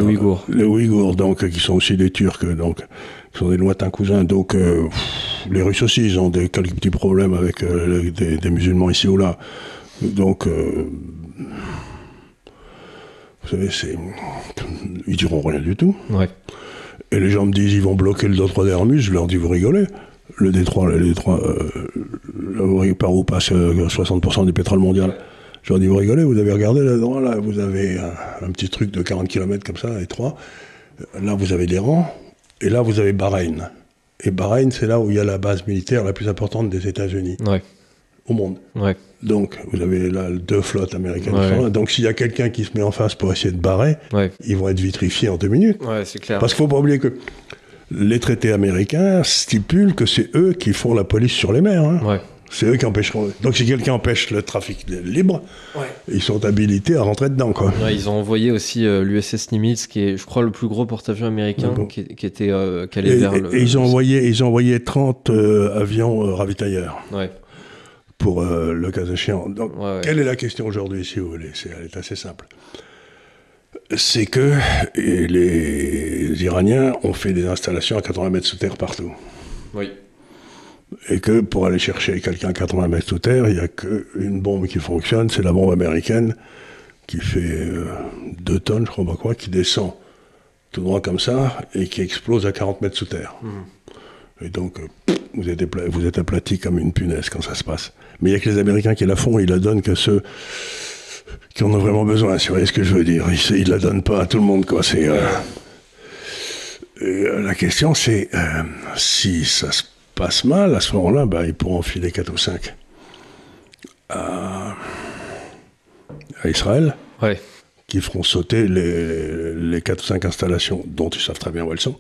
[SPEAKER 1] Ouïghours.
[SPEAKER 2] Les Ouïghours, donc, qui sont aussi des Turcs, donc, qui sont des lointains cousins. Donc, les Russes aussi, ils ont quelques petits problèmes avec des musulmans ici ou là. Donc, vous savez, ils diront rien du tout.
[SPEAKER 1] Ouais.
[SPEAKER 2] Et les gens me disent, ils vont bloquer le détroit d'Hermuz. Je leur dis, vous rigolez. Le détroit, par où passe 60% du pétrole mondial. Je leur dis, vous rigolez, vous avez regardé là-dedans, là, vous avez un petit truc de 40 km comme ça, étroit. Là, vous avez l'Iran, et là, vous avez Bahreïn. Et Bahreïn, c'est là où il y a la base militaire la plus importante des États-Unis
[SPEAKER 1] Ouais.
[SPEAKER 2] au monde.
[SPEAKER 1] Ouais.
[SPEAKER 2] Donc, vous avez là 2 flottes américaines.
[SPEAKER 1] Ouais.
[SPEAKER 2] Donc, s'il y a quelqu'un qui se met en face pour essayer de barrer,
[SPEAKER 1] Ouais.
[SPEAKER 2] ils vont être vitrifiés en 2 minutes.
[SPEAKER 1] Ouais, c'est clair.
[SPEAKER 2] Parce qu'il ne faut pas oublier que les traités américains stipulent que c'est eux qui font la police sur les mers. Hein.
[SPEAKER 1] Ouais.
[SPEAKER 2] C'est eux qui empêcheront. Donc si quelqu'un empêche le trafic libre, ils sont habilités à rentrer dedans, quoi.
[SPEAKER 1] Ouais, ils ont envoyé aussi l'USS Nimitz, qui est, je crois, le plus gros porte-avions américain,
[SPEAKER 2] Bon.
[SPEAKER 1] qui était calé vers le.
[SPEAKER 2] Et ils ont envoyé 30 avions ravitailleurs
[SPEAKER 1] Ouais.
[SPEAKER 2] pour le cas échéant. Donc,
[SPEAKER 1] Ouais.
[SPEAKER 2] quelle est la question aujourd'hui, si vous voulez? Elle est assez simple. C'est que les Iraniens ont fait des installations à 80 mètres sous terre partout.
[SPEAKER 1] Oui.
[SPEAKER 2] Et que pour aller chercher quelqu'un à 80 mètres sous terre, il n'y a qu'une bombe qui fonctionne, c'est la bombe américaine, qui fait 2 tonnes, je crois pas quoi, qui descend tout droit comme ça, et qui explose à 40 mètres sous terre. Et donc, vous êtes aplati comme une punaise quand ça se passe. Mais il n'y a que les Américains qui la font, et ils la donnent que ceux qui en ont vraiment besoin, si vous voyez ce que je veux dire. Ils la donnent pas à tout le monde, quoi. La question, c'est si ça se passe mal, à ce moment-là, ils pourront en filer 4 ou 5 à Israël,
[SPEAKER 1] Ouais.
[SPEAKER 2] qui feront sauter les 4 ou 5 installations, dont ils savent très bien où elles sont,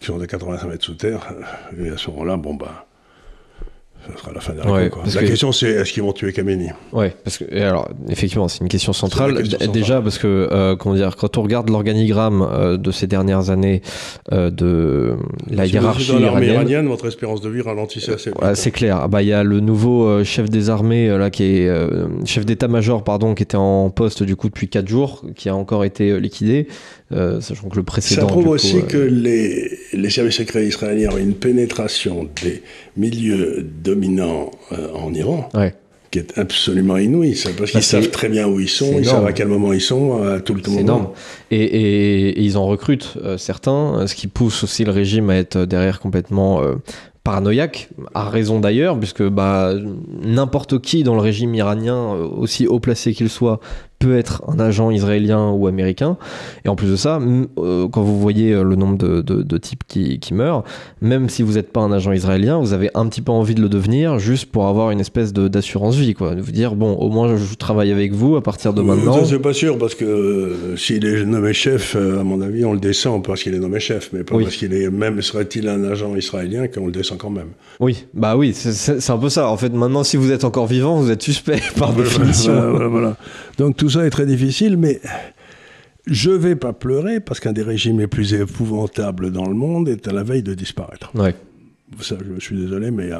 [SPEAKER 2] qui sont de 85 mètres sous terre, et à ce moment-là, ça sera la fin des
[SPEAKER 1] Ouais,
[SPEAKER 2] quoi.
[SPEAKER 1] parce
[SPEAKER 2] La
[SPEAKER 1] que-
[SPEAKER 2] question, c'est est-ce qu'ils vont tuer Khamenei?
[SPEAKER 1] Ouais, parce que et alors effectivement c'est une question centrale.
[SPEAKER 2] C'est la question centrale.
[SPEAKER 1] Déjà parce que comment dire, quand on regarde l'organigramme de ces dernières années de la
[SPEAKER 2] Si vous
[SPEAKER 1] hiérarchie
[SPEAKER 2] êtes dans l'armée
[SPEAKER 1] iranienne,
[SPEAKER 2] iranienne, votre espérance de vie ralentissait assez vite.
[SPEAKER 1] ouais, c'est clair. Ah bah il y a le nouveau chef des armées là qui est chef d'état-major pardon, qui était en poste du coup depuis 4 jours, qui a encore été liquidé, sachant que le précédent.
[SPEAKER 2] Ça prouve
[SPEAKER 1] du coup,
[SPEAKER 2] aussi que les services secrets israéliens ont une pénétration des milieux dominants en Iran,
[SPEAKER 1] Ouais.
[SPEAKER 2] qui est absolument inouïe. C'est parce qu'ils
[SPEAKER 1] c'est-
[SPEAKER 2] savent très bien où ils sont,
[SPEAKER 1] c'est
[SPEAKER 2] ils
[SPEAKER 1] énorme.
[SPEAKER 2] savent à quel moment ils sont, à tout le
[SPEAKER 1] C'est
[SPEAKER 2] moment.
[SPEAKER 1] énorme. Et ils en recrutent certains, ce qui pousse aussi le régime à être derrière complètement paranoïaque, à raison d'ailleurs, puisque n'importe qui dans le régime iranien, aussi haut placé qu'il soit, peut être un agent israélien ou américain. Et en plus de ça, quand vous voyez le nombre de types qui meurent, même si vous n'êtes pas un agent israélien, vous avez un petit peu envie de le devenir, juste pour avoir une espèce d'assurance vie, quoi. De vous dire, bon, au moins je travaille avec vous à partir de maintenant.
[SPEAKER 2] Ça, c'est pas sûr, parce que s'il est nommé chef, à mon avis, on le descend parce qu'il est nommé chef, mais pas
[SPEAKER 1] Oui.
[SPEAKER 2] parce qu'il est, même serait-il un agent israélien, qu'on le descend quand même.
[SPEAKER 1] Oui, c'est un peu ça. En fait, maintenant, si vous êtes encore vivant, vous êtes suspect par définition.
[SPEAKER 2] Voilà. Donc tout ça est très difficile, mais je vais pas pleurer parce qu'un des régimes les plus épouvantables dans le monde est à la veille de disparaître.
[SPEAKER 1] Ouais,
[SPEAKER 2] Ça, je suis désolé, mais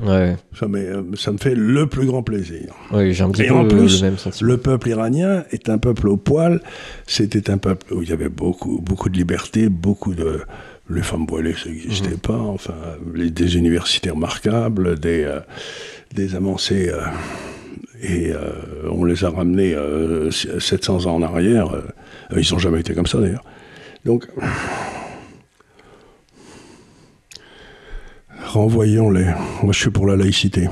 [SPEAKER 1] ouais,
[SPEAKER 2] ça me fait le plus grand plaisir.
[SPEAKER 1] ouais, j'ai un petit
[SPEAKER 2] Et
[SPEAKER 1] peu
[SPEAKER 2] en plus,
[SPEAKER 1] le même sentiment.
[SPEAKER 2] le peuple iranien est un peuple au poil. C'était un peuple où il y avait beaucoup de liberté, les femmes voilées, ça n'existait pas. Enfin, des universités remarquables, des avancées. Et on les a ramenés 700 ans en arrière. Ils n'ont jamais été comme ça, d'ailleurs. Donc, renvoyons-les. Moi, je suis pour la laïcité.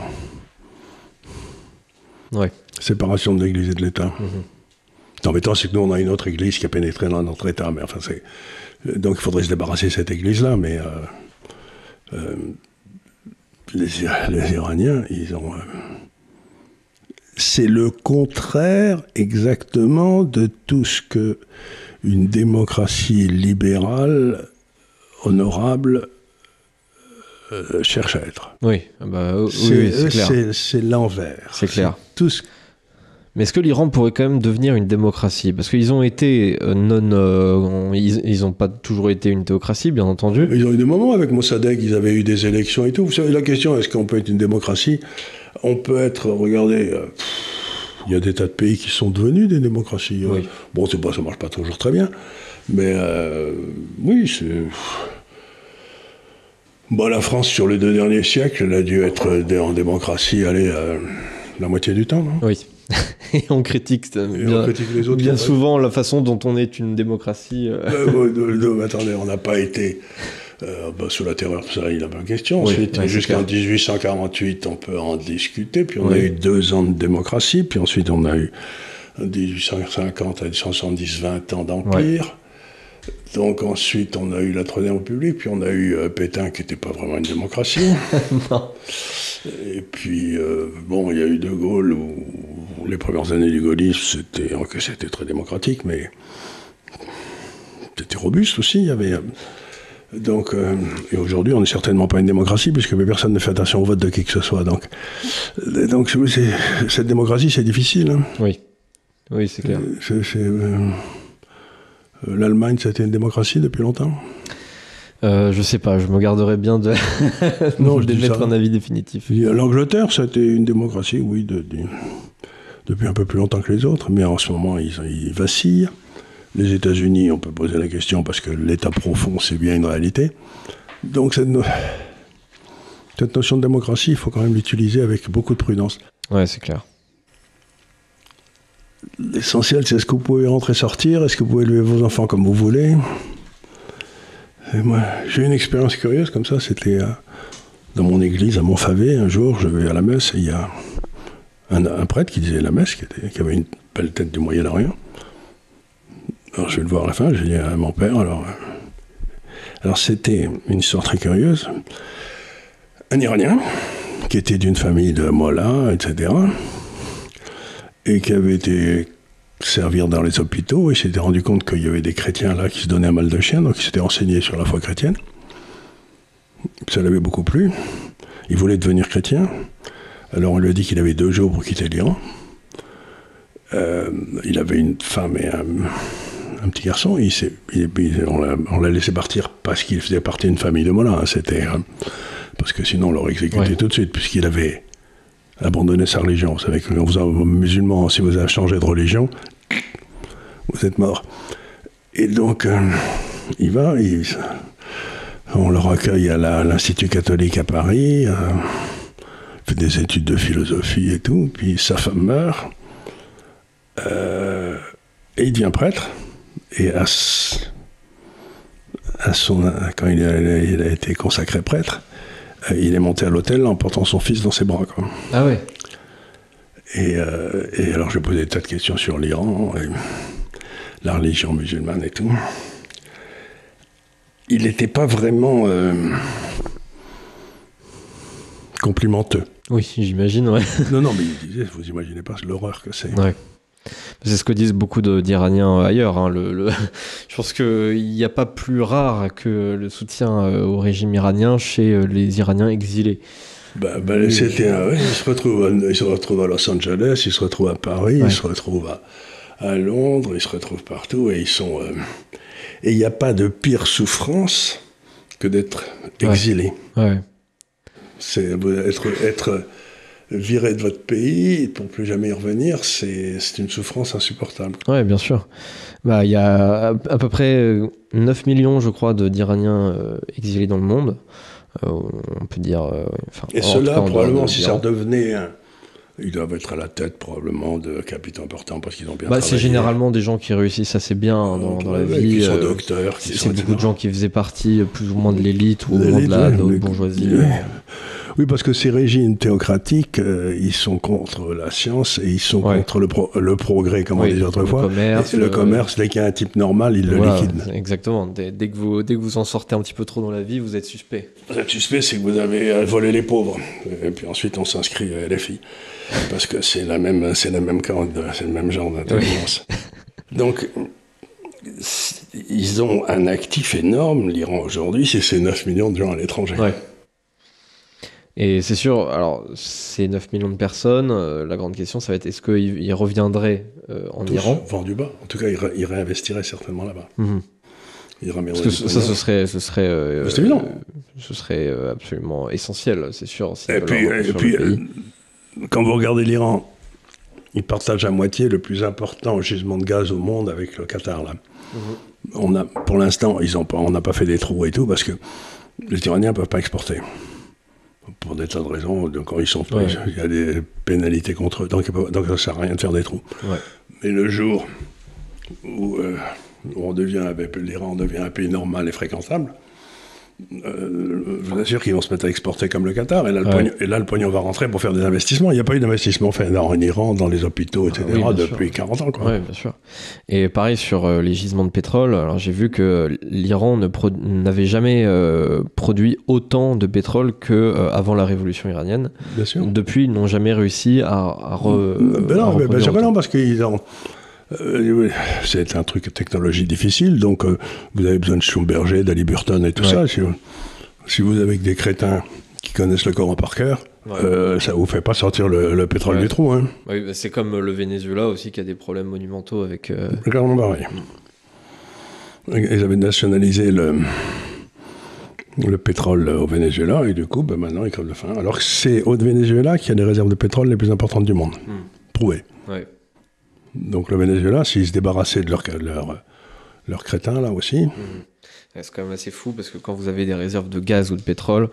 [SPEAKER 1] Ouais.
[SPEAKER 2] Séparation de l'Église et de l'État. L'embêtant, c'est que nous, on a une autre Église qui a pénétré dans notre État. Mais enfin, donc, il faudrait se débarrasser de cette Église-là. Mais les Iraniens, ils ont... c'est le contraire exactement de tout ce que une démocratie libérale, honorable, cherchent à être.
[SPEAKER 1] Oui, c'est clair.
[SPEAKER 2] C'est l'envers.
[SPEAKER 1] C'est clair.
[SPEAKER 2] Tout ce...
[SPEAKER 1] Mais est-ce que l'Iran pourrait quand même devenir une démocratie? Parce qu'ils ont été ils n'ont pas toujours été une théocratie, bien entendu.
[SPEAKER 2] Ils ont eu des moments avec Mossadegh, ils avaient eu des élections et tout. Vous savez, la question, est-ce qu'on peut être une démocratie? On peut être, regardez, il y a des tas de pays qui sont devenus des démocraties.
[SPEAKER 1] Oui.
[SPEAKER 2] Bon, ça marche pas toujours très bien, mais oui, c'est... Bon, la France, sur les 2 derniers siècles, elle a dû être en démocratie, la moitié du temps, non?
[SPEAKER 1] Oui. Et on critique,
[SPEAKER 2] on critique les autres
[SPEAKER 1] bien souvent la façon dont on est une démocratie.
[SPEAKER 2] Attendez, on n'a pas été sous la terreur, tout ça, il n'y a pas de question.
[SPEAKER 1] Oui,
[SPEAKER 2] Ensuite, jusqu'en 1848, on peut en discuter. Puis on a eu 2 ans de démocratie. Puis ensuite, on a eu 1850 à 1870, 20 ans d'empire. Donc ensuite, on a eu la Troisième République. Puis on a eu Pétain, qui n'était pas vraiment une démocratie.
[SPEAKER 1] Non.
[SPEAKER 2] Et puis, il y a eu De Gaulle, où les premières années du gaullisme, c'était très démocratique, mais c'était robuste aussi. Il y avait... Donc, et aujourd'hui, on n'est certainement pas une démocratie, puisque personne ne fait attention au vote de qui que ce soit. Donc cette démocratie, c'est difficile. Hein.
[SPEAKER 1] Oui, c'est clair.
[SPEAKER 2] L'Allemagne, c'était une démocratie depuis longtemps.
[SPEAKER 1] Je sais pas, je me garderais bien de mettre un avis définitif.
[SPEAKER 2] L'Angleterre, c'était une démocratie, oui, depuis un peu plus longtemps que les autres, mais en ce moment, ils vacillent. Les États-Unis, on peut poser la question parce que l'État profond, c'est bien une réalité. Donc cette notion de démocratie, il faut quand même l'utiliser avec beaucoup de prudence.
[SPEAKER 1] Ouais, c'est clair.
[SPEAKER 2] L'essentiel, c'est est-ce que vous pouvez rentrer et sortir? Est-ce que vous pouvez élever vos enfants comme vous voulez? Et moi, j'ai eu une expérience curieuse comme ça. C'était dans mon église, à Montfavet. Un jour, je vais à la messe et il y a un prêtre qui disait la messe, qui avait une belle tête du Moyen-Orient. Alors je vais le voir à la fin, j'ai dit à mon père, alors c'était une histoire très curieuse. Un Iranien, qui était d'une famille de mollahs, etc., et qui avait été servir dans les hôpitaux, et s'était rendu compte qu'il y avait des chrétiens là qui se donnaient un mal de chien, donc il s'était renseigné sur la foi chrétienne. Ça l'avait beaucoup plu. Il voulait devenir chrétien. Alors on lui a dit qu'il avait 2 jours pour quitter l'Iran. Il avait une femme et un petit garçon. On l'a laissé partir parce qu'il faisait partie d'une famille de mollahs. Hein. C'était parce que sinon on l'aurait exécuté tout de suite, puisqu'il avait abandonné sa religion. Vous savez que quand vous êtes musulman, si vous avez changé de religion, vous êtes mort. Et donc il va, on le recueille à l'Institut catholique à Paris, fait des études de philosophie et tout, puis sa femme meurt, et il devient prêtre, et quand il a été consacré prêtre, il est monté à l'autel en portant son fils dans ses bras. Quoi.
[SPEAKER 1] Ah ouais.
[SPEAKER 2] Et alors je posais des tas de questions sur l'Iran, et la religion musulmane et tout. Il n'était pas vraiment complimenteux.
[SPEAKER 1] Oui, j'imagine, ouais.
[SPEAKER 2] Non, mais il disait, vous imaginez pas l'horreur que c'est.
[SPEAKER 1] Ouais. C'est ce que disent beaucoup d'Iraniens ailleurs. Hein. Je pense qu'il n'y a pas plus rare que le soutien au régime iranien chez les Iraniens exilés.
[SPEAKER 2] Il se retrouve à Los Angeles, il se retrouve à Paris, il se retrouve à Londres, il se retrouve partout, et ils sont... Et il n'y a pas de pire souffrance que d'être exilé.
[SPEAKER 1] Ouais.
[SPEAKER 2] C'est être viré de votre pays pour plus jamais y revenir, c'est une souffrance insupportable.
[SPEAKER 1] Oui, bien sûr. Il y a à peu près 9 millions, je crois, d'Iraniens exilés dans le monde. On peut dire...
[SPEAKER 2] et ceux-là, probablement, si ça redevenait... Ils doivent être à la tête, probablement, de capitaux importants, parce qu'ils ont bien travaillé.
[SPEAKER 1] C'est généralement des gens qui réussissent assez bien dans la vie.
[SPEAKER 2] Qui sont docteurs.
[SPEAKER 1] C'est beaucoup de gens qui faisaient partie plus ou moins de l'élite ou au moins de la bourgeoisie.
[SPEAKER 2] Oui, parce que ces régimes théocratiques, ils sont contre la science et ils sont contre le progrès, comme on disait autrefois. Le commerce, dès qu'il y a un type normal, ils le liquident.
[SPEAKER 1] Exactement. Dès que vous en sortez un petit peu trop dans la vie, vous êtes suspect.
[SPEAKER 2] Vous êtes suspect, c'est que vous avez volé les pauvres. Et puis ensuite, on s'inscrit à LFI. Parce que c'est le même genre d'intelligence. Oui. Donc, ils ont un actif énorme, l'Iran aujourd'hui, c'est ces 9 millions de gens à l'étranger.
[SPEAKER 1] Ouais. Et c'est sûr, alors ces 9 millions de personnes, la grande question, ça va être est-ce qu'ils reviendraient en
[SPEAKER 2] Tous
[SPEAKER 1] Iran?
[SPEAKER 2] vent du bas. En tout cas, ils réinvestiraient certainement là-bas.
[SPEAKER 1] Parce que ça,
[SPEAKER 2] C'est évident.
[SPEAKER 1] Ce serait absolument essentiel, c'est sûr.
[SPEAKER 2] Et puis quand vous regardez l'Iran, ils partagent à moitié le plus important gisement de gaz au monde avec le Qatar. Là. Pour l'instant, on n'a pas fait des trous et tout parce que les Iraniens ne peuvent pas exporter. Pour des tas de raisons, donc il y a des pénalités contre eux, donc ça ne sert à rien de faire des trous.
[SPEAKER 1] Ouais.
[SPEAKER 2] Mais le jour où l'Iran devient un pays normal et fréquentable, je vous assure qu'ils vont se mettre à exporter comme le Qatar, et là, le pognon va rentrer pour faire des investissements. Il n'y a pas eu d'investissement fait en Iran, dans les hôpitaux, etc., depuis 40 ans.
[SPEAKER 1] Oui, bien sûr. Et pareil sur les gisements de pétrole, alors j'ai vu que l'Iran n'avait jamais produit autant de pétrole qu'avant la révolution iranienne.
[SPEAKER 2] Bien sûr.
[SPEAKER 1] Depuis, ils n'ont jamais réussi à
[SPEAKER 2] non, parce qu'ils ont... c'est un truc de technologie difficile, donc vous avez besoin de Schlumberger, d'Ali Burton et tout ça. Si vous avez que des crétins qui connaissent le Coran par cœur, ça vous fait pas sortir le pétrole du trou. Hein.
[SPEAKER 1] Oui, c'est comme le Venezuela aussi qui a des problèmes monumentaux avec...
[SPEAKER 2] Clairement pareil. Ils avaient nationalisé le pétrole au Venezuela et du coup, maintenant ils crèvent de faim. Alors que c'est au Venezuela qu'il y a des réserves de pétrole les plus importantes du monde. Prouvé.
[SPEAKER 1] Ouais.
[SPEAKER 2] Donc le Venezuela, s'ils se débarrassaient de leurs crétins, là aussi...
[SPEAKER 1] C'est quand même assez fou, parce que quand vous avez des réserves de gaz ou de pétrole,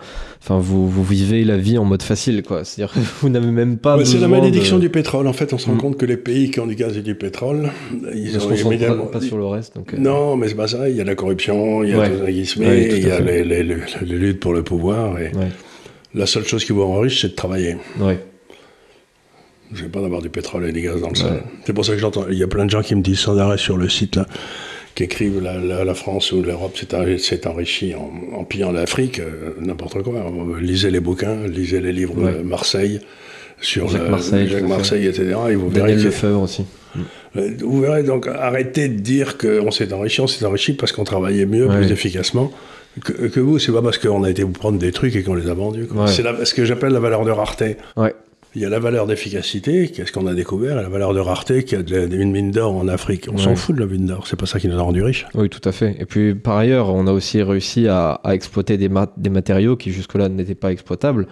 [SPEAKER 1] vous vivez la vie en mode facile, quoi. C'est-à-dire que vous n'avez même pas besoin
[SPEAKER 2] c'est la malédiction du pétrole. En fait, on se rend compte que les pays qui ont du gaz et du pétrole, ils
[SPEAKER 1] ne se concentrent pas sur le reste. Donc,
[SPEAKER 2] Non, mais c'est pas ça. Il y a la corruption, il y a tout ça qui se met, il y a les luttes pour le pouvoir. Et la seule chose qui vous rend riche, c'est de travailler. Je n'ai pas d'avoir du pétrole et du gaz dans le sol. C'est pour ça que j'entends. Il y a plein de gens qui me disent sans arrêt sur le site là, qui écrivent la France ou l'Europe s'est enrichie en pillant l'Afrique, n'importe quoi. Lisez les bouquins, lisez les livres de Marseille sur Jacques Marseille, etc. Et vous verrez
[SPEAKER 1] Daniel Lefebvre aussi.
[SPEAKER 2] Vous verrez, donc arrêtez de dire qu'on s'est enrichi parce qu'on travaillait mieux, plus efficacement que vous. C'est pas parce qu'on a été vous prendre des trucs et qu'on les a vendus. C'est ce que j'appelle la valeur de rareté. Il y a la valeur d'efficacité, qu'est-ce qu'on a découvert, et la valeur de rareté, qui a une mine d'or en Afrique. On s'en fout de la mine d'or, c'est pas ça qui nous a rendu riches.
[SPEAKER 1] Oui, tout à fait. Et puis, par ailleurs, on a aussi réussi à exploiter des matériaux qui jusque-là n'étaient pas exploitables.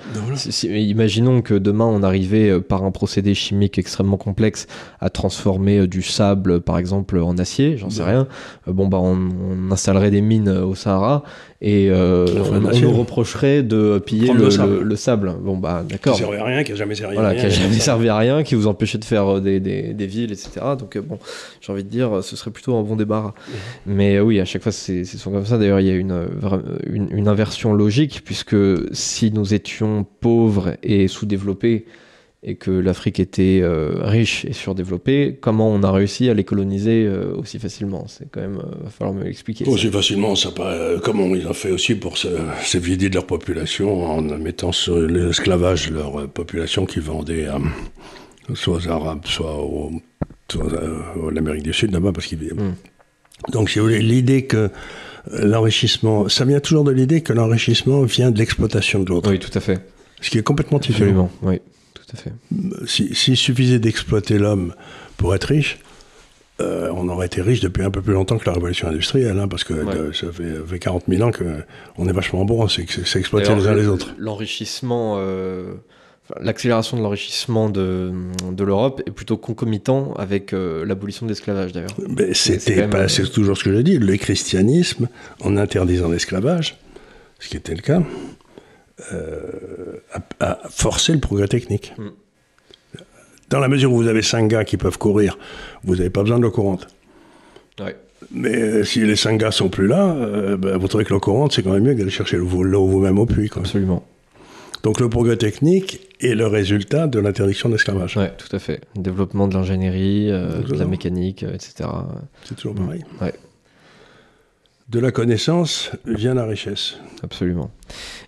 [SPEAKER 1] Imaginons que demain, on arrivait par un procédé chimique extrêmement complexe à transformer du sable, par exemple, en acier, j'en sais rien. On installerait des mines au Sahara, et on nous reprocherait de piller le sable. D'accord.
[SPEAKER 2] Qui servait à rien, qui n'a jamais servi
[SPEAKER 1] à rien. Qui n'a jamais servi à rien, qui vous empêchait de faire des villes, etc. Donc j'ai envie de dire, ce serait plutôt un bon débarras. Mais oui, à chaque fois, c'est comme ça. D'ailleurs, il y a une inversion logique, puisque si nous étions pauvres et sous-développés, et que l'Afrique était riche et surdéveloppée, comment on a réussi à les coloniser aussi facilement? C'est quand même, va falloir me l'expliquer.
[SPEAKER 2] Aussi facilement, comment ils ont fait aussi pour se vider de leur population en mettant sur l'esclavage leur population qui vendait soit aux Arabes, soit à l'Amérique du Sud, là-bas, parce qu'ils... Donc, si vous voulez, l'idée que l'enrichissement... Ça vient toujours de l'idée que l'enrichissement vient de l'exploitation de l'autre.
[SPEAKER 1] Oui, tout à fait.
[SPEAKER 2] Ce qui est complètement différent.
[SPEAKER 1] Absolument, oui. Tout à fait.
[SPEAKER 2] S'il suffisait d'exploiter l'homme pour être riche, on aurait été riche depuis un peu plus longtemps que la révolution industrielle, parce que ça fait 40 000 ans qu'on est vachement bon, c'est exploiter les uns les autres.
[SPEAKER 1] L'enrichissement, l'accélération de l'enrichissement de l'Europe est plutôt concomitant avec l'abolition de l'esclavage, d'ailleurs.
[SPEAKER 2] C'est toujours ce que j'ai dit, le christianisme, en interdisant l'esclavage, ce qui était le cas, à forcer le progrès technique. Dans la mesure où vous avez 5 gars qui peuvent courir, vous n'avez pas besoin de l'eau courante. Mais si les 5 gars sont plus là, vous trouvez que l'eau courante, c'est quand même mieux que d'aller chercher l'eau vous-même au puits.
[SPEAKER 1] Absolument.
[SPEAKER 2] Donc le progrès technique est le résultat de l'interdiction de l'esclavage.
[SPEAKER 1] Oui, tout à fait. Le développement de l'ingénierie, de la mécanique, etc.
[SPEAKER 2] C'est toujours pareil. De la connaissance vient la richesse.
[SPEAKER 1] Absolument.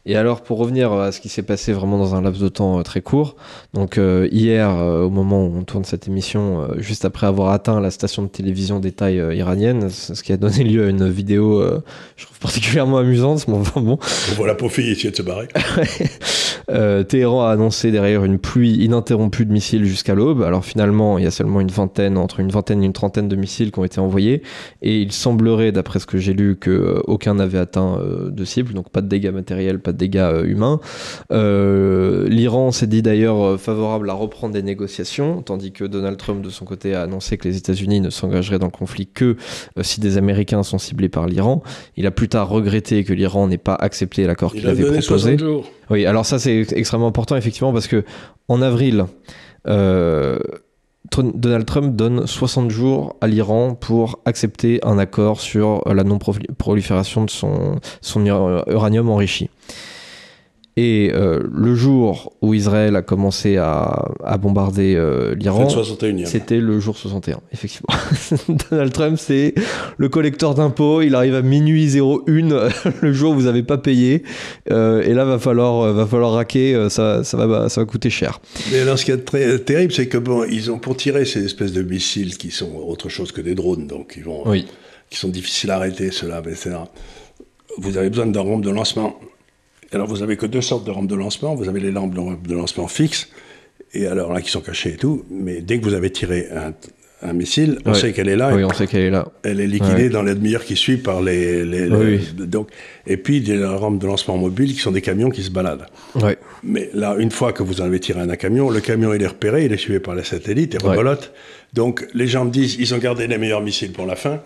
[SPEAKER 1] Et alors, pour revenir à ce qui s'est passé vraiment dans un laps de temps très court, donc hier, au moment où on tourne cette émission, juste après avoir atteint la station de télévision d'État iranienne, ce qui a donné lieu à une vidéo, je trouve particulièrement amusante, mais enfin bon.
[SPEAKER 2] On voit la pauvre fille essayer de se barrer.
[SPEAKER 1] Téhéran a annoncé derrière une pluie ininterrompue de missiles jusqu'à l'aube. Alors finalement, il y a seulement entre une vingtaine et une trentaine de missiles qui ont été envoyés, et il semblerait, d'après ce que j'ai lu, qu'aucun n'avait atteint de cible, donc pas de dégâts matériels, pas de dégâts humains. L'Iran s'est dit d'ailleurs favorable à reprendre des négociations, tandis que Donald Trump de son côté a annoncé que les États-Unis ne s'engageraient dans le conflit que si des Américains sont ciblés par l'Iran. Il a plus tard regretté que l'Iran n'ait pas accepté l'accord qu'il avait proposé.
[SPEAKER 2] 60 jours.
[SPEAKER 1] Oui, alors ça c'est extrêmement important effectivement parce que en avril, Donald Trump donne 60 jours à l'Iran pour accepter un accord sur la non-prolifération de son uranium enrichi. Et le jour où Israël a commencé à bombarder l'Iran, c'était le jour 61, effectivement. Donald Trump, c'est le collecteur d'impôts, il arrive à minuit 01, le jour où vous n'avez pas payé, et là, va falloir raquer, ça va coûter cher.
[SPEAKER 2] Mais alors, ce qui est très terrible, c'est que ils ont pour tirer ces espèces de missiles qui sont autre chose que des drones, donc qui sont difficiles à arrêter, ceux-là, etc. Vous avez besoin d'un rampe de lancement. Alors, vous n'avez que deux sortes de rampes de lancement. Vous avez les lampes de lancement fixes, et alors là, qui sont cachées et tout. Mais dès que vous avez tiré un missile, on sait qu'elle est là.
[SPEAKER 1] Oui, on sait qu'elle est là.
[SPEAKER 2] Elle est liquidée dans la demi-heure qui suit par donc, et puis, il y a les rampes de lancement mobile qui sont des camions qui se baladent.
[SPEAKER 1] Ouais.
[SPEAKER 2] Mais là, une fois que vous en avez tiré un camion, le camion, il est repéré, il est suivi par les satellites, et rebelote. Donc, les gens me disent, ils ont gardé les meilleurs missiles pour la fin.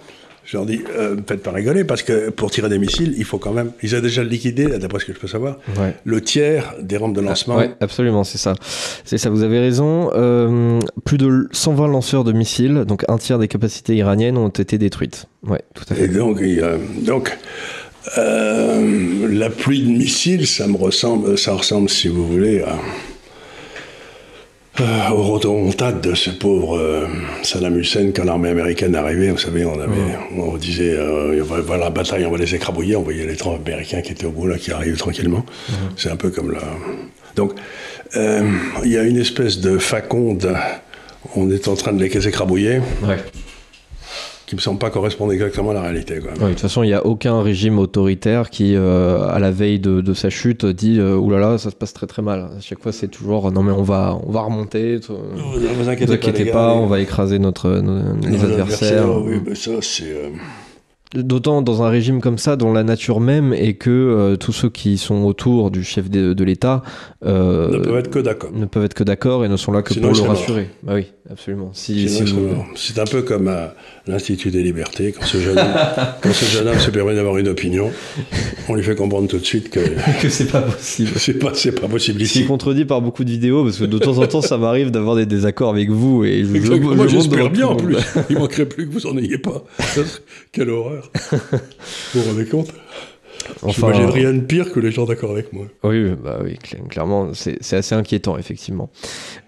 [SPEAKER 2] Je leur dis, faites pas rigoler, parce que pour tirer des missiles, il faut quand même... Ils ont déjà liquidé, d'après ce que je peux savoir, le tiers des rampes de lancement.
[SPEAKER 1] Oui, absolument, c'est ça. C'est ça, vous avez raison. Plus de 120 lanceurs de missiles, donc un tiers des capacités iraniennes, ont été détruites. Oui, tout à fait.
[SPEAKER 2] Et donc la pluie de missiles, ça ressemble, si vous voulez, aux remontades de ce pauvre Saddam Hussein quand l'armée américaine arrivait. Vous savez, on disait voilà la bataille, on va les écrabouiller. On voyait les 30 Américains qui étaient au bout là, qui arrivent tranquillement. C'est un peu comme là. Donc il y a une espèce de faconde. On est en train de les écrabouiller. Qui me semble pas correspondre exactement à la réalité. Quoi.
[SPEAKER 1] De toute façon, il n'y a aucun régime autoritaire qui, à la veille de sa chute, dit oulala, ça se passe très très mal. À chaque fois, c'est toujours non mais on va remonter.
[SPEAKER 2] Vous inquiétez
[SPEAKER 1] pas, on va écraser les adversaires.
[SPEAKER 2] Oui, mais ça c'est.
[SPEAKER 1] D'autant dans un régime comme ça, dont la nature même est que tous ceux qui sont autour du chef de l'État
[SPEAKER 2] ne peuvent être que d'accord
[SPEAKER 1] et ne sont là que pour le rassurer. Bah oui, absolument.
[SPEAKER 2] C'est un peu comme à l'Institut des Libertés, quand ce jeune homme se permet d'avoir une opinion, on lui fait comprendre tout de suite que
[SPEAKER 1] c'est pas possible.
[SPEAKER 2] C'est pas possible ici.
[SPEAKER 1] C'est contredit par beaucoup de vidéos, parce que de temps en temps, ça m'arrive d'avoir des désaccords avec vous et
[SPEAKER 2] moi j'espère bien en plus. Il manquerait plus que vous en ayez pas. Quelle horreur. Vous vous rendez compte? J'imagine rien de pire que les gens d'accord avec moi.
[SPEAKER 1] Oui, clairement, c'est assez inquiétant, effectivement.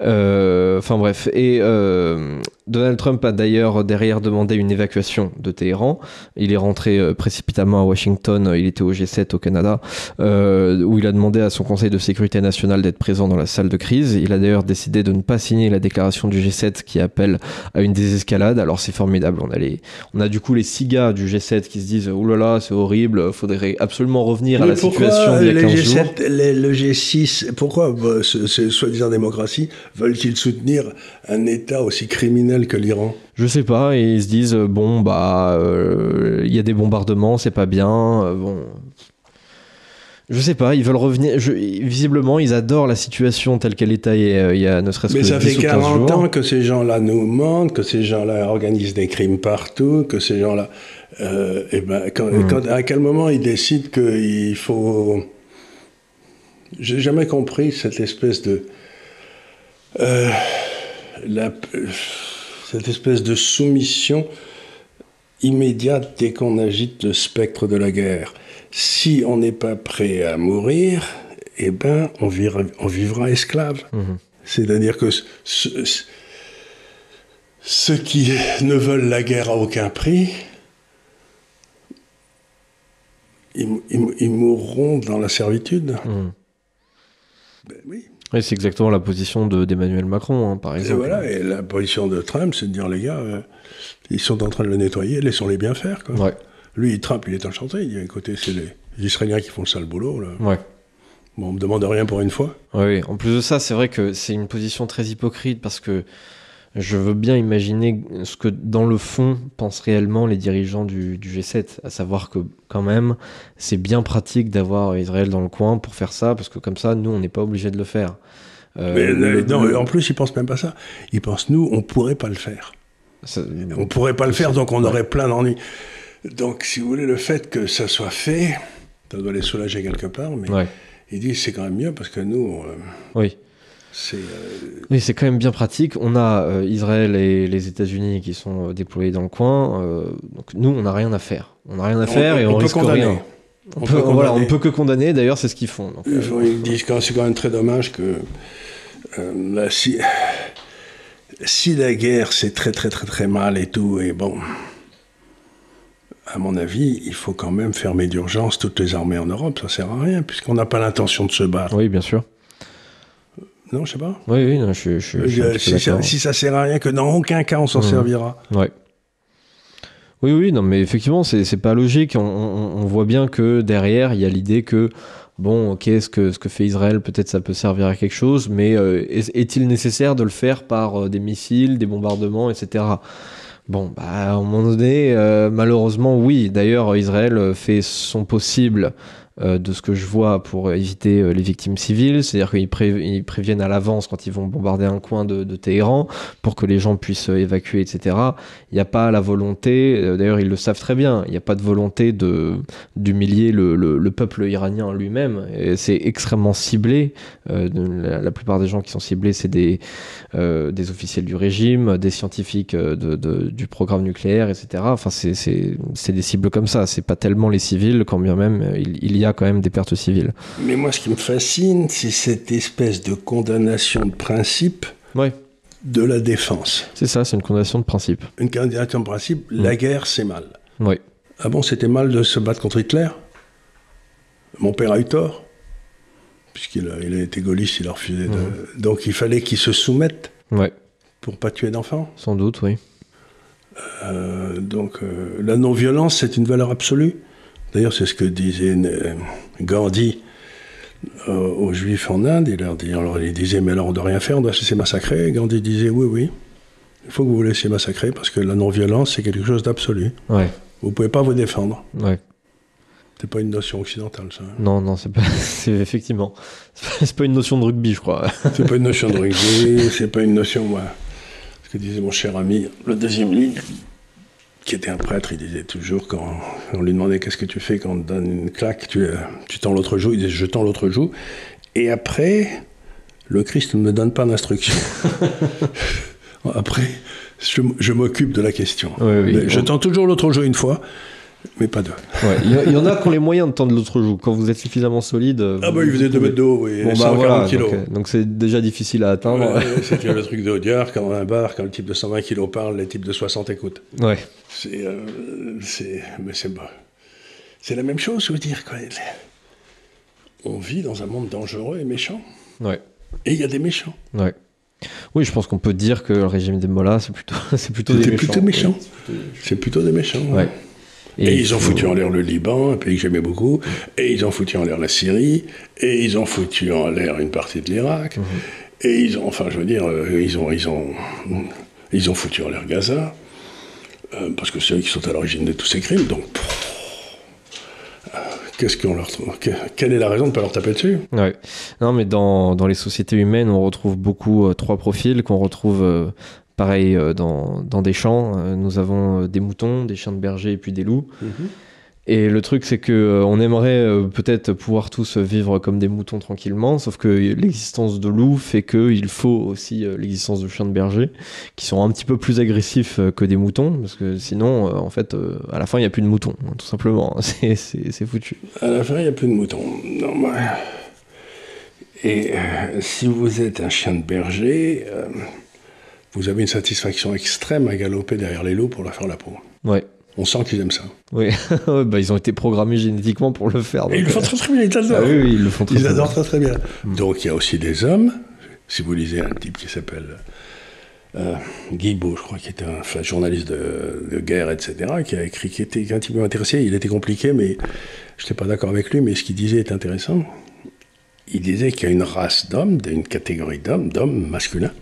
[SPEAKER 1] Enfin bref, et Donald Trump a d'ailleurs derrière demandé une évacuation de Téhéran. Il est rentré précipitamment à Washington, il était au G7 au Canada, où il a demandé à son Conseil de sécurité nationale d'être présent dans la salle de crise. Il a d'ailleurs décidé de ne pas signer la déclaration du G7 qui appelle à une désescalade. Alors c'est formidable, on a du coup les 6 gars du G7 qui se disent « Ouh là là, c'est horrible, faudrait absolument revenir à la situation d'il y a 15 jours.
[SPEAKER 2] Le G6, pourquoi ces soi-disant démocraties veulent-ils soutenir un État aussi criminel que l'Iran?
[SPEAKER 1] Je sais pas, et ils se disent il y a des bombardements, c'est pas bien, je sais pas, ils veulent revenir. Visiblement, ils adorent la situation telle qu'elle était il y a ne serait-ce que 10 ou 15 jours. Mais ça fait 40
[SPEAKER 2] ans que ces gens-là nous mentent, que ces gens-là organisent des crimes partout, que ces gens-là... à quel moment ils décident qu'il faut... J'ai jamais compris cette espèce de... cette espèce de soumission immédiate dès qu'on agite le spectre de la guerre. Si on n'est pas prêt à mourir, on vivra esclave. C'est-à-dire que ceux qui ne veulent la guerre à aucun prix, ils mourront dans la servitude. Ben oui.
[SPEAKER 1] Oui, c'est exactement la position d'Emmanuel Macron, hein, par exemple.
[SPEAKER 2] Et voilà, et la position de Trump, c'est de dire, les gars, ils sont en train de le nettoyer, laissons-les bien faire, quoi.
[SPEAKER 1] Ouais.
[SPEAKER 2] Lui, Trump, il est enchanté, il dit, écoutez, c'est les Israéliens qui font le sale boulot, là.
[SPEAKER 1] Ouais.
[SPEAKER 2] Bon, on me demande rien pour une fois.
[SPEAKER 1] Oui, en plus de ça, c'est vrai que c'est une position très hypocrite parce que je veux bien imaginer ce que, dans le fond, pensent réellement les dirigeants du G7, à savoir que, quand même, c'est bien pratique d'avoir Israël dans le coin pour faire ça, parce que comme ça, nous, on n'est pas obligé de le faire.
[SPEAKER 2] Non, en plus, ils pensent même pas ça. Ils pensent, nous, on pourrait pas le faire. On pourrait pas le faire, donc on aurait plein d'ennuis. Donc, si vous voulez, le fait que ça soit fait, ça doit les soulager quelque part, mais ils disent c'est quand même mieux parce que nous,
[SPEAKER 1] oui, c'est quand même bien pratique. On a Israël et les États-Unis qui sont déployés dans le coin, donc nous, on n'a rien à faire. On n'a rien à faire et on risque rien. On ne peut que condamner, d'ailleurs, c'est ce qu'ils font. Donc,
[SPEAKER 2] ils disent que c'est quand même très dommage que si la guerre c'est très très très très mal et tout, et bon, à mon avis, il faut quand même fermer d'urgence toutes les armées en Europe, ça sert à rien, puisqu'on n'a pas l'intention de se battre.
[SPEAKER 1] Oui, bien sûr.
[SPEAKER 2] Non, je sais pas.
[SPEAKER 1] Oui, non, je suis
[SPEAKER 2] si ça sert à rien, que dans aucun cas on s'en servira.
[SPEAKER 1] Ouais. Oui, non, mais effectivement, c'est pas logique. On voit bien que derrière, il y a l'idée que, bon, ok, ce que fait Israël, peut-être ça peut servir à quelque chose, mais est-il nécessaire de le faire par des missiles, des bombardements, etc. Bon, à un moment donné, malheureusement, oui. D'ailleurs, Israël fait son possible de ce que je vois pour éviter les victimes civiles, c'est-à-dire qu'ils préviennent à l'avance quand ils vont bombarder un coin de Téhéran pour que les gens puissent évacuer, etc. Il n'y a pas la volonté, d'ailleurs ils le savent très bien, il n'y a pas de volonté d'humilier le peuple iranien lui-même. Et c'est extrêmement ciblé. La plupart des gens qui sont ciblés, c'est des officiels du régime, des scientifiques du programme nucléaire, etc. Enfin, c'est des cibles comme ça. C'est pas tellement les civils, quand bien même il y a quand même des pertes civiles.
[SPEAKER 2] Mais moi, ce qui me fascine, c'est cette espèce de condamnation de principe de la défense.
[SPEAKER 1] C'est ça, c'est une condamnation de principe.
[SPEAKER 2] Une condamnation de principe, la guerre, c'est mal.
[SPEAKER 1] Oui.
[SPEAKER 2] Ah bon, c'était mal de se battre contre Hitler ? Mon père a eu tort, puisqu'il a été gaulliste, il a refusé de... Donc il fallait qu'il se soumette pour pas tuer d'enfants.
[SPEAKER 1] Sans doute, oui.
[SPEAKER 2] Donc la non-violence, c'est une valeur absolue. D'ailleurs, c'est ce que disait Gandhi aux Juifs en Inde. Il disait, mais alors on ne doit rien faire, on doit se laisser massacrer. Et Gandhi disait, oui, il faut que vous vous laissiez massacrer parce que la non-violence, c'est quelque chose d'absolu.
[SPEAKER 1] Ouais.
[SPEAKER 2] Vous ne pouvez pas vous défendre.
[SPEAKER 1] Ouais.
[SPEAKER 2] C'est pas une notion occidentale, ça.
[SPEAKER 1] Non, c'est pas... effectivement. C'est pas une notion de rugby, je crois.
[SPEAKER 2] C'est pas une notion de rugby, c'est pas une notion... Ce que disait mon cher ami, le deuxième ligne, qui était un prêtre, il disait toujours, quand on lui demandait qu'est-ce que tu fais quand on te donne une claque, tu tends l'autre joue, il disait je tends l'autre joue, et après, le Christ ne me donne pas d'instruction. Après, je m'occupe de la question.
[SPEAKER 1] Oui,
[SPEAKER 2] je tends toujours l'autre joue une fois, mais pas deux.
[SPEAKER 1] Ouais, il y en a qui ont les moyens de tendre l'autre joue. Quand vous êtes suffisamment solide...
[SPEAKER 2] il faisait 2 mètres de haut, oui,
[SPEAKER 1] bon,
[SPEAKER 2] 140 kilos.
[SPEAKER 1] Donc c'est déjà difficile à atteindre.
[SPEAKER 2] C'est le truc de Audiard, quand un bar, quand le type de 120 kilos parle, les types de 60 écoutent.
[SPEAKER 1] Ouais.
[SPEAKER 2] Mais c'est la même chose, je veux dire. On vit dans un monde dangereux et méchant.
[SPEAKER 1] Ouais.
[SPEAKER 2] Et il y a des méchants.
[SPEAKER 1] Ouais. Oui, je pense qu'on peut dire que le régime des Mollahs, c'est plutôt des méchants.
[SPEAKER 2] C'est plutôt des méchants.
[SPEAKER 1] Ouais.
[SPEAKER 2] Et ils ont foutu en l'air le Liban, un pays que j'aimais beaucoup, et ils ont foutu en l'air la Syrie, et ils ont foutu en l'air une partie de l'Irak, et ils ont foutu en l'air Gaza, parce que c'est eux qui sont à l'origine de tous ces crimes, donc quelle est la raison de ne pas leur taper dessus ?
[SPEAKER 1] Ouais. Non, mais dans les sociétés humaines, on retrouve beaucoup 3 profils qu'on retrouve... Pareil, dans des champs, nous avons des moutons, des chiens de berger et puis des loups. Et le truc, c'est qu'on aimerait peut-être pouvoir tous vivre comme des moutons tranquillement, sauf que l'existence de loups fait qu'il faut aussi l'existence de chiens de berger, qui sont un petit peu plus agressifs que des moutons, parce que sinon, en fait, à la fin, il n'y a plus de moutons, hein, tout simplement. C'est foutu.
[SPEAKER 2] À la fin, il n'y a plus de moutons. Non, et si vous êtes un chien de berger... vous avez une satisfaction extrême à galoper derrière les loups pour leur faire la peau.
[SPEAKER 1] Ouais.
[SPEAKER 2] On sent qu'ils aiment ça.
[SPEAKER 1] Oui, bah, ils ont été programmés génétiquement pour le faire.
[SPEAKER 2] Et ils le font très très bien, ils adorent.
[SPEAKER 1] Ah oui, ils le font très
[SPEAKER 2] Ils
[SPEAKER 1] bien.
[SPEAKER 2] adorent très très bien. Donc il y a aussi des hommes. Si vous lisez un type qui s'appelle Guilbeault, je crois, qui était un journaliste de guerre, etc., qui a écrit, qui était un petit peu intéressé. Il était compliqué, mais je n'étais pas d'accord avec lui, mais ce qu'il disait est intéressant. Il disait qu'il y a une race d'hommes, une catégorie d'hommes masculins,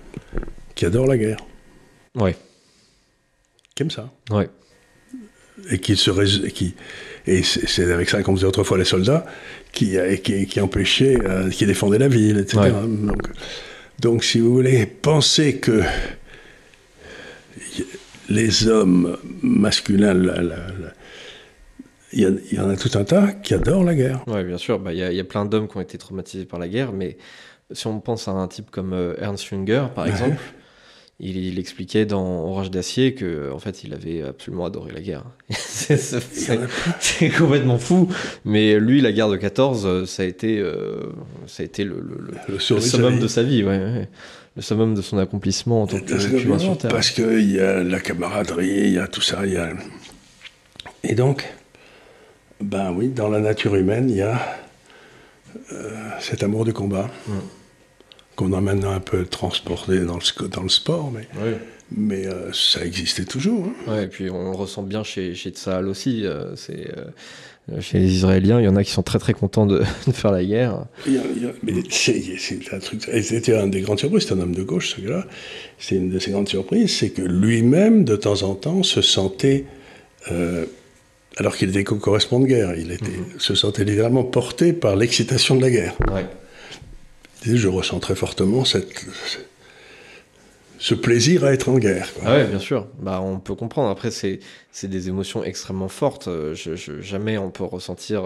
[SPEAKER 2] qui adorent la guerre.
[SPEAKER 1] Ouais.
[SPEAKER 2] Qui aiment ça.
[SPEAKER 1] Ouais.
[SPEAKER 2] Et et c'est avec ça qu'on faisait autrefois les soldats, qui empêchaient, qui défendaient la ville, etc.
[SPEAKER 1] Ouais.
[SPEAKER 2] Donc, si vous voulez, pensez que les hommes masculins, il y en a tout un tas qui adorent la guerre.
[SPEAKER 1] Oui, bien sûr. Bah, y a plein d'hommes qui ont été traumatisés par la guerre, mais si on pense à un type comme Ernst Jünger, par exemple, il expliquait dans Orage d'acier que, en fait, il avait absolument adoré la guerre. C'est complètement fou. Mais lui, la guerre de 14, ça a été le summum de sa vie. Ouais. Le summum de son accomplissement en tant que sur Terre.
[SPEAKER 2] Parce qu'il y a la camaraderie, il y a tout ça. Et donc, ben oui, dans la nature humaine, il y a cet amour du combat. Qu'on a maintenant un peu transporté dans le sport, mais ça existait toujours. Hein.
[SPEAKER 1] Ouais, et puis on le ressent bien chez Tsahal aussi. Chez les Israéliens, il y en a qui sont très très contents de faire la guerre.
[SPEAKER 2] Mais c'est un truc. C'était un des grandes surprises. C'est un homme de gauche, ce gars-là. C'est une de ses grandes surprises, c'est que lui-même, de temps en temps, se sentait, alors qu'il était co-correspondant de guerre, se sentait littéralement porté par l'excitation de la guerre.
[SPEAKER 1] Ouais.
[SPEAKER 2] Je ressens très fortement ce plaisir à être en guerre. Quoi.
[SPEAKER 1] Ah ouais, bien sûr. Bah, on peut comprendre. Après, c'est des émotions extrêmement fortes. Jamais on peut ressentir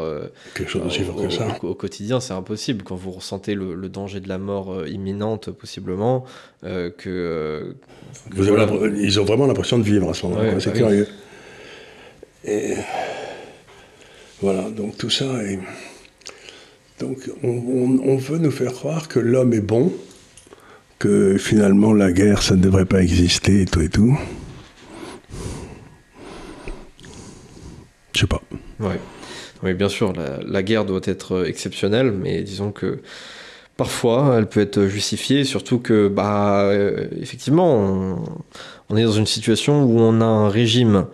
[SPEAKER 2] quelque chose d'aussi fort que ça.
[SPEAKER 1] Au quotidien, c'est impossible. Quand vous ressentez le danger de la mort imminente, possiblement, ils
[SPEAKER 2] ont vraiment l'impression de vivre à ce moment-là.
[SPEAKER 1] Ouais,
[SPEAKER 2] c'est curieux. Et voilà, donc tout ça est... Donc on veut nous faire croire que l'homme est bon, que finalement la guerre ça ne devrait pas exister et tout. Je sais pas. Ouais.
[SPEAKER 1] Oui, bien sûr, la guerre doit être exceptionnelle, mais disons que parfois elle peut être justifiée, surtout que effectivement on est dans une situation où on a un régime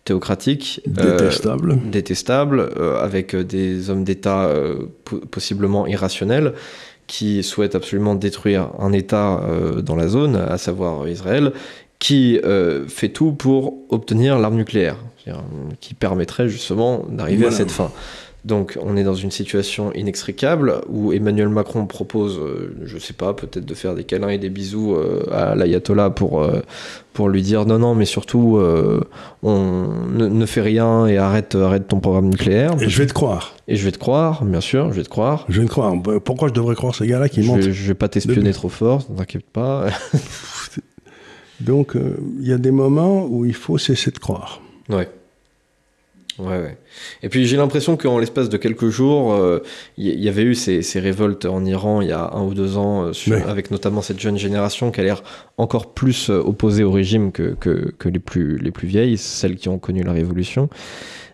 [SPEAKER 1] théocratique, détestable, avec des hommes d'État possiblement irrationnels qui souhaitent absolument détruire un État dans la zone, à savoir Israël, qui fait tout pour obtenir l'arme nucléaire, qui permettrait justement d'arriver à cette fin. Donc on est dans une situation inextricable où Emmanuel Macron propose, je sais pas, peut-être de faire des câlins et des bisous à l'ayatollah pour lui dire non mais surtout ne fais rien et arrête ton programme nucléaire.
[SPEAKER 2] Et je vais te croire.
[SPEAKER 1] Et je vais te croire, bien sûr, je vais te croire.
[SPEAKER 2] Je vais te croire. Pourquoi je devrais croire ces gars-là qui mentent ?
[SPEAKER 1] Je vais pas t'espionner trop fort, ne t'inquiète pas.
[SPEAKER 2] Donc il y a des moments où il faut cesser de croire.
[SPEAKER 1] Ouais. Et puis j'ai l'impression qu'en l'espace de quelques jours, y avait eu ces révoltes en Iran il y a 1 ou 2 ans, avec notamment cette jeune génération qui a l'air encore plus opposée au régime que les plus vieilles, celles qui ont connu la révolution.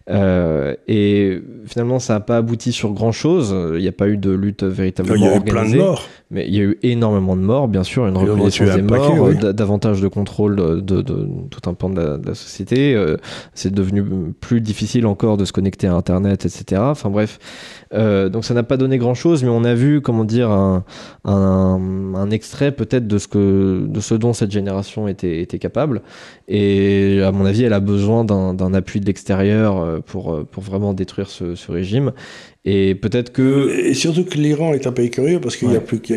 [SPEAKER 1] Et finalement, ça n'a pas abouti sur grand-chose. Il n'y a pas eu de lutte véritablement organisée.
[SPEAKER 2] Il y a eu plein de morts.
[SPEAKER 1] Mais il y a eu énormément de morts, bien sûr, une reconnaissance des morts, davantage de contrôle de tout un pan de la société. C'est devenu plus difficile encore de se connecter à Internet, etc. Enfin bref, donc ça n'a pas donné grand-chose, mais on a vu, comment dire, un extrait peut-être de ce dont cette génération était capable. Et à mon avis, elle a besoin d'un appui de l'extérieur pour vraiment détruire ce régime. Et peut-être que...
[SPEAKER 2] Et surtout que l'Iran est un pays curieux parce qu'il n'y a plus que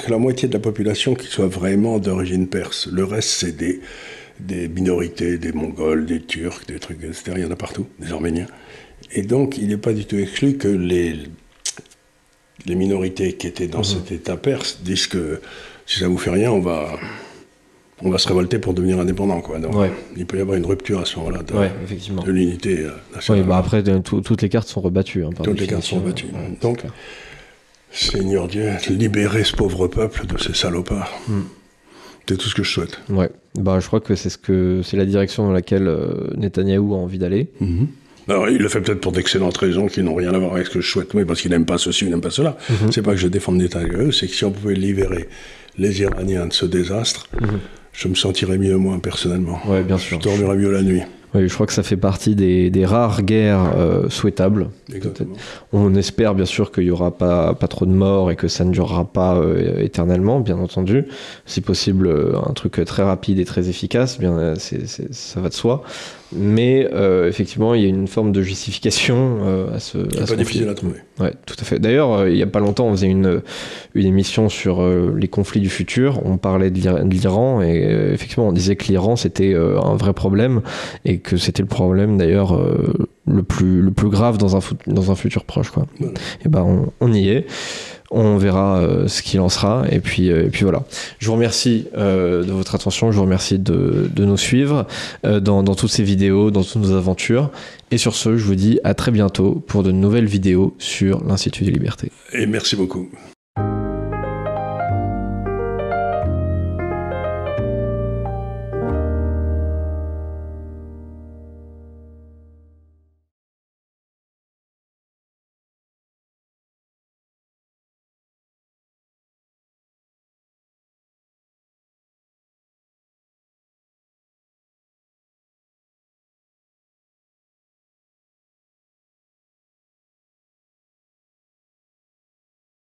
[SPEAKER 2] la moitié de la population qui soit vraiment d'origine perse. Le reste, c'est des minorités, des Mongols, des Turcs, des trucs, etc. Il y en a partout, des Arméniens. Et donc, il n'est pas du tout exclu que les minorités qui étaient dans cet État perse disent que si ça vous fait rien, on va se révolter pour devenir indépendant, quoi. Donc, il peut y avoir une rupture à ce moment-là de l'unité nationale.
[SPEAKER 1] Oui, après, toutes les cartes sont rebattues.
[SPEAKER 2] Toutes les cartes sont rebattues. Donc, Seigneur Dieu, libérez ce pauvre peuple de ces salopards. C'est tout ce que je souhaite.
[SPEAKER 1] Ouais, bah, je crois que c'est la direction dans laquelle Netanyahou a envie d'aller.
[SPEAKER 2] Alors, il le fait peut-être pour d'excellentes raisons qui n'ont rien à voir avec ce que je souhaite, mais parce qu'il n'aime pas ceci, il n'aime pas cela. C'est pas que je défende Netanyahou, c'est que si on pouvait libérer les Iraniens de ce désastre, je me sentirais mieux, moi, personnellement.
[SPEAKER 1] Ouais, bien sûr.
[SPEAKER 2] Je dormirais mieux la nuit.
[SPEAKER 1] Oui, je crois que ça fait partie des rares guerres souhaitables.
[SPEAKER 2] Exactement.
[SPEAKER 1] On espère bien sûr qu'il n'y aura pas trop de morts et que ça ne durera pas éternellement, bien entendu. Si possible, un truc très rapide et très efficace, bien, ça va de soi. Mais effectivement, il y a une forme de justification à ce
[SPEAKER 2] pas difficile à trouver.
[SPEAKER 1] Ouais, tout à fait. D'ailleurs, il n'y a pas longtemps, on faisait une émission sur les conflits du futur. On parlait de l'Iran et effectivement, on disait que l'Iran, c'était un vrai problème et que c'était le problème d'ailleurs le plus grave dans un futur proche, quoi. Voilà. Et ben on y est. On verra ce qu'il en sera et puis voilà. Je vous remercie de votre attention, je vous remercie de nous suivre dans toutes ces vidéos, dans toutes nos aventures. Et sur ce, je vous dis à très bientôt pour de nouvelles vidéos sur l'Institut des Libertés.
[SPEAKER 2] Et merci beaucoup.